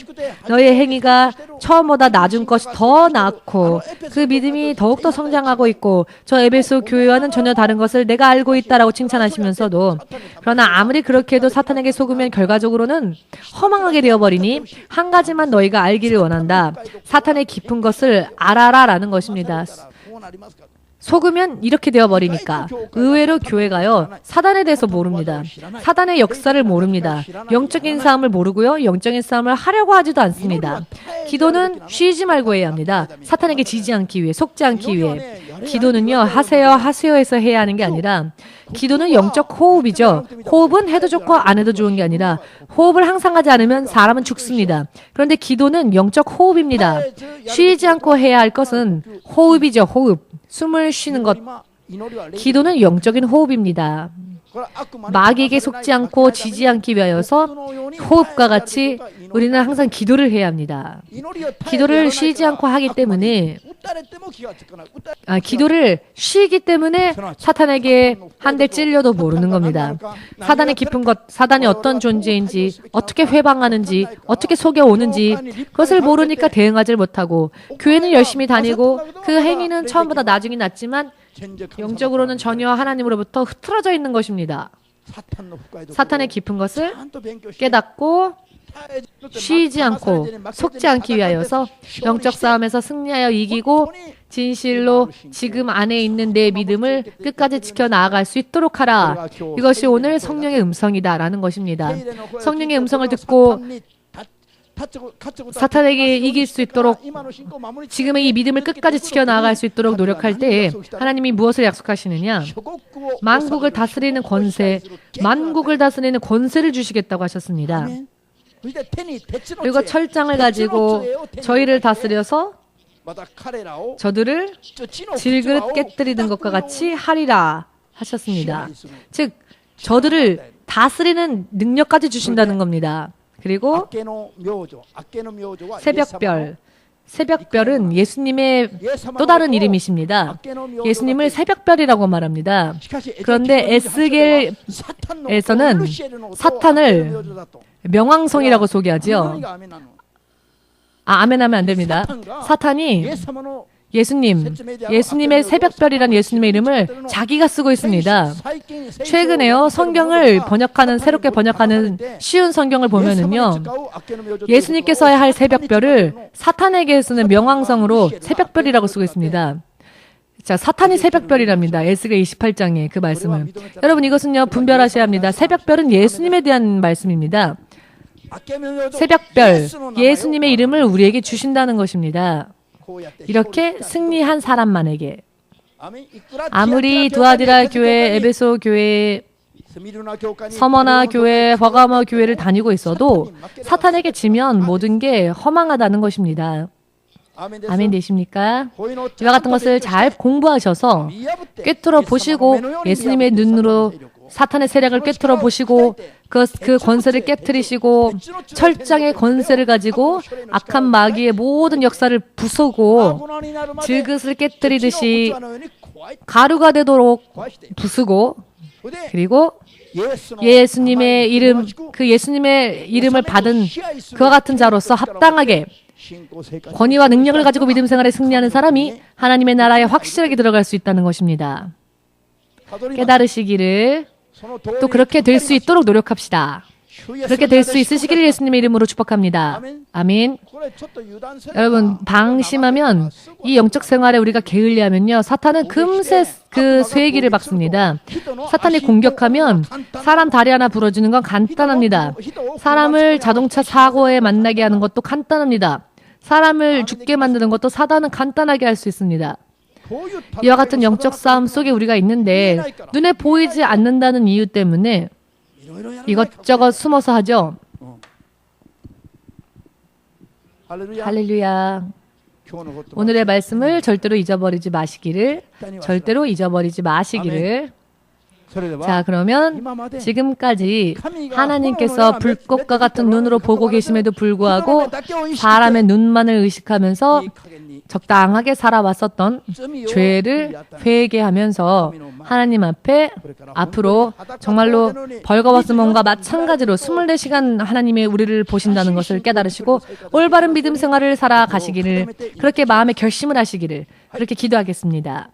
너희의 행위가 처음보다 낮은 것이 더 낫고 그 믿음이 더욱더 성장하고 있고 저 에베소 교회와는 전혀 다른 것을 내가 알고 있다라고 칭찬하시면서도 그러나 아무리 그렇게 해도 사탄에게 속으면 결과적으로는 허망하게 되어버리니 한 가지만 너희가 알기를 원한다. 사탄의 깊은 것을 알아라라는 것입니다. 속으면 이렇게 되어버리니까 의외로 교회가요 사단에 대해서 모릅니다. 사단의 역사를 모릅니다. 영적인 싸움을 모르고요 영적인 싸움을 하려고 하지도 않습니다. 기도는 쉬지 말고 해야 합니다. 사탄에게 지지 않기 위해, 속지 않기 위해. 기도는요 하세요에서 해야 하는 게 아니라 기도는 영적 호흡이죠. 호흡은 해도 좋고 안 해도 좋은 게 아니라 호흡을 항상 하지 않으면 사람은 죽습니다. 그런데 기도는 영적 호흡입니다. 쉬지 않고 해야 할 것은 호흡이죠. 호흡. 숨을 쉬는 것. 기도는 영적인 호흡입니다. 마귀에게 속지 않고 지지 않기 위하여서 호흡과 같이 우리는 항상 기도를 해야 합니다. 기도를 쉬지 않고 하기 때문에 기도를 쉬기 때문에 사탄에게 한 대 찔려도 모르는 겁니다. 사단의 깊은 것, 사단이 어떤 존재인지, 어떻게 회방하는지, 어떻게 속여오는지 그것을 모르니까 대응하지 못하고 교회는 열심히 다니고 그 행위는 처음보다 나중이 낫지만 영적으로는 전혀 하나님으로부터 흐트러져 있는 것입니다. 사탄의 깊은 것을 깨닫고 쉬지 않고 속지 않기 위하여서 영적 싸움에서 승리하여 이기고 진실로 지금 안에 있는 내 믿음을 끝까지 지켜나아갈 수 있도록 하라. 이것이 오늘 성령의 음성이다라는 것입니다. 성령의 음성을 듣고 사탄에게 이길 수 있도록 지금의 이 믿음을 끝까지 지켜나갈 수 있도록 노력할 때에 하나님이 무엇을 약속하시느냐? 만국을 다스리는 권세, 만국을 다스리는 권세를 주시겠다고 하셨습니다. 그리고 철장을 가지고 저희를 다스려서 저들을 질그릇 깨뜨리는 것과 같이 하리라 하셨습니다. 즉 저들을 다스리는 능력까지 주신다는 겁니다. 그리고 새벽별. 새벽별은 예수님의 또 다른 이름이십니다. 예수님을 새벽별이라고 말합니다. 그런데 에스겔에서는 사탄을 명왕성이라고 소개하지요. 아멘 하면 안 됩니다. 사탄이 예수님의 새벽별이란 예수님의 이름을 자기가 쓰고 있습니다. 최근에요, 성경을 새롭게 번역하는 쉬운 성경을 보면은요, 예수님께서야 할 새벽별을 사탄에게서는 명왕성으로 새벽별이라고 쓰고 있습니다. 자, 사탄이 새벽별이랍니다. 에스겔 28장에 그 말씀을. 여러분, 이것은요, 분별하셔야 합니다. 새벽별은 예수님에 대한 말씀입니다. 새벽별, 예수님의 이름을 우리에게 주신다는 것입니다. 이렇게 승리한 사람만에게. 아무리 두아디라 교회, 에베소 교회, 서머나 교회, 버가모 교회를 다니고 있어도 사탄에게 지면 모든 게 허망하다는 것입니다. 아멘 되십니까? 이와 같은 것을 잘 공부하셔서 꿰뚫어 보시고 예수님의 눈으로 사탄의 세력을 꿰뚫어 보시고 그 권세를 깨트리시고 철장의 권세를 가지고 악한 마귀의 모든 역사를 부수고 질그릇을 깨뜨리듯이 가루가 되도록 부수고, 그리고 예수님의 이름, 그 예수님의 이름을 받은 그와 같은 자로서 합당하게 권위와 능력을 가지고 믿음 생활에 승리하는 사람이 하나님의 나라에 확실하게 들어갈 수 있다는 것입니다. 깨달으시기를, 또 그렇게 될 수 있도록 노력합시다. 그렇게 될 수 있으시기를 예수님의 이름으로 축복합니다. 아멘. 여러분, 방심하면 이 영적 생활에 우리가 게을리하면요, 사탄은 금세 그 쇠기를 박습니다. 사탄이 공격하면 사람 다리 하나 부러지는 건 간단합니다. 사람을 자동차 사고에 만나게 하는 것도 간단합니다. 사람을 죽게 만드는 것도 사단은 간단하게 할 수 있습니다. 이와 같은 영적 싸움 속에 우리가 있는데 눈에 보이지 않는다는 이유 때문에 이것저것 숨어서 하죠. 할렐루야. 오늘의 말씀을 절대로 잊어버리지 마시기를. 자, 그러면 지금까지 하나님께서 불꽃과 같은 눈으로 보고 계심에도 불구하고 사람의 눈만을 의식하면서 적당하게 살아왔었던 죄를 회개하면서 하나님 앞에 앞으로 정말로 벌거벗음과 마찬가지로 24시간 하나님의 우리를 보신다는 것을 깨달으시고 올바른 믿음 생활을 살아가시기를, 그렇게 마음의 결심을 하시기를, 그렇게 기도하겠습니다.